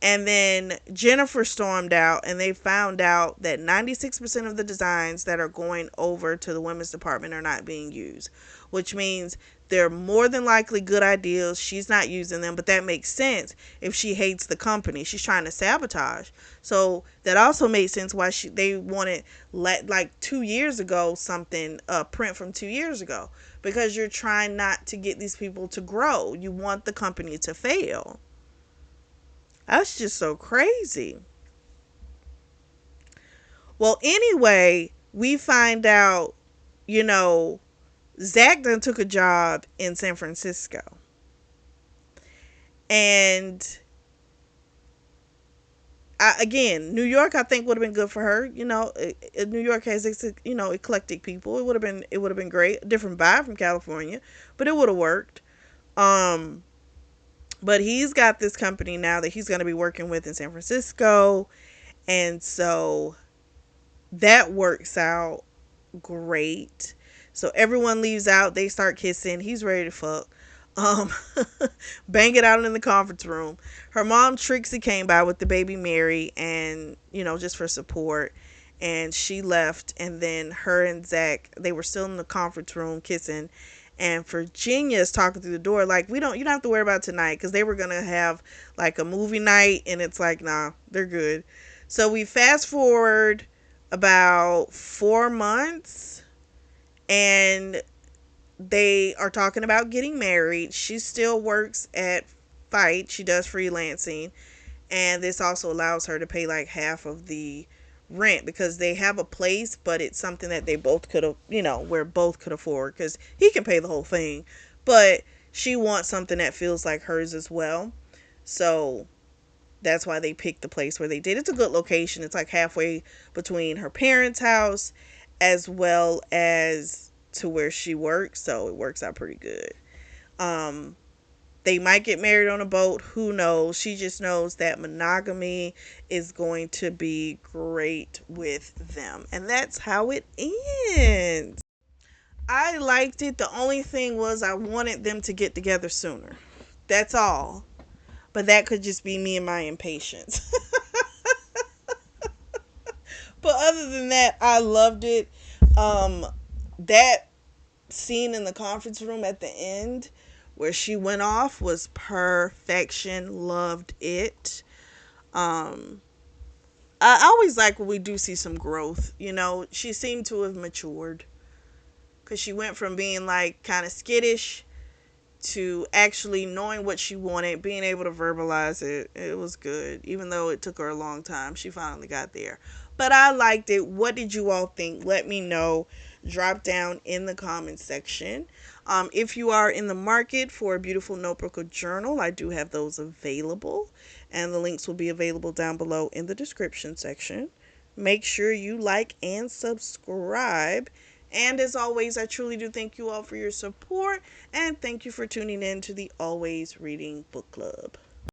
And then Jennifer stormed out, and they found out that 96% of the designs that are going over to the women's department are not being used, which means they're more than likely good ideas. She's not using them, but that makes sense if she hates the company. She's trying to sabotage. So that also makes sense why they wanted, like 2 years ago, something, a print from 2 years ago, because you're trying not to get these people to grow. You want the company to fail. That's just so crazy. Well, anyway, we find out, you know, Zach then took a job in San Francisco. And again, New York, I think would have been good for her. New York has eclectic people. It would have been great, different vibe from California, but it would have worked. Um, but he's got this company now that he's going to be working with in San Francisco, and so that works out great. So everyone leaves out. They start kissing. He's ready to fuck. Um, bang it out in the conference room. Her mom Trixie came by with the baby Mary, and just for support. And she left, and then her and Zach, they were still in the conference room kissing. And Virginia's talking through the door like, you don't have to worry about tonight, because they were gonna have like a movie night, and it's like, nah, they're good. So we fast forward about 4 months, and they are talking about getting married. She still works at Fight. She does freelancing, and this also allows her to pay like half of the rent, because they have a place, but it's something that they both could have, where both could afford, because he can pay the whole thing, but she wants something that feels like hers as well. So that's why they picked the place where they did. It's a good location. It's like halfway between her parents' house as well as to where she works, so it works out pretty good. Um, they might get married on a boat. Who knows? She just knows that monogamy is going to be great with them, and that's how it ends. I liked it. The only thing was I wanted them to get together sooner. That's all. But that could just be me and my impatience. But other than that, I loved it. That scene in the conference room at the end where she went off was perfection. Loved it. Um, I always like when we do see some growth. She seemed to have matured, because she went from being like kind of skittish to actually knowing what she wanted, being able to verbalize it. It was good. Even though it took her a long time, she finally got there. But I liked it. What did you all think? Let me know. Drop down in the comments section. If you are in the market for a beautiful notebook or journal, I do have those available, and the links will be available down below in the description section. Make sure you like and subscribe, And as always, I truly do thank you all for your support and thank you for tuning in to the Always Reading Book Club.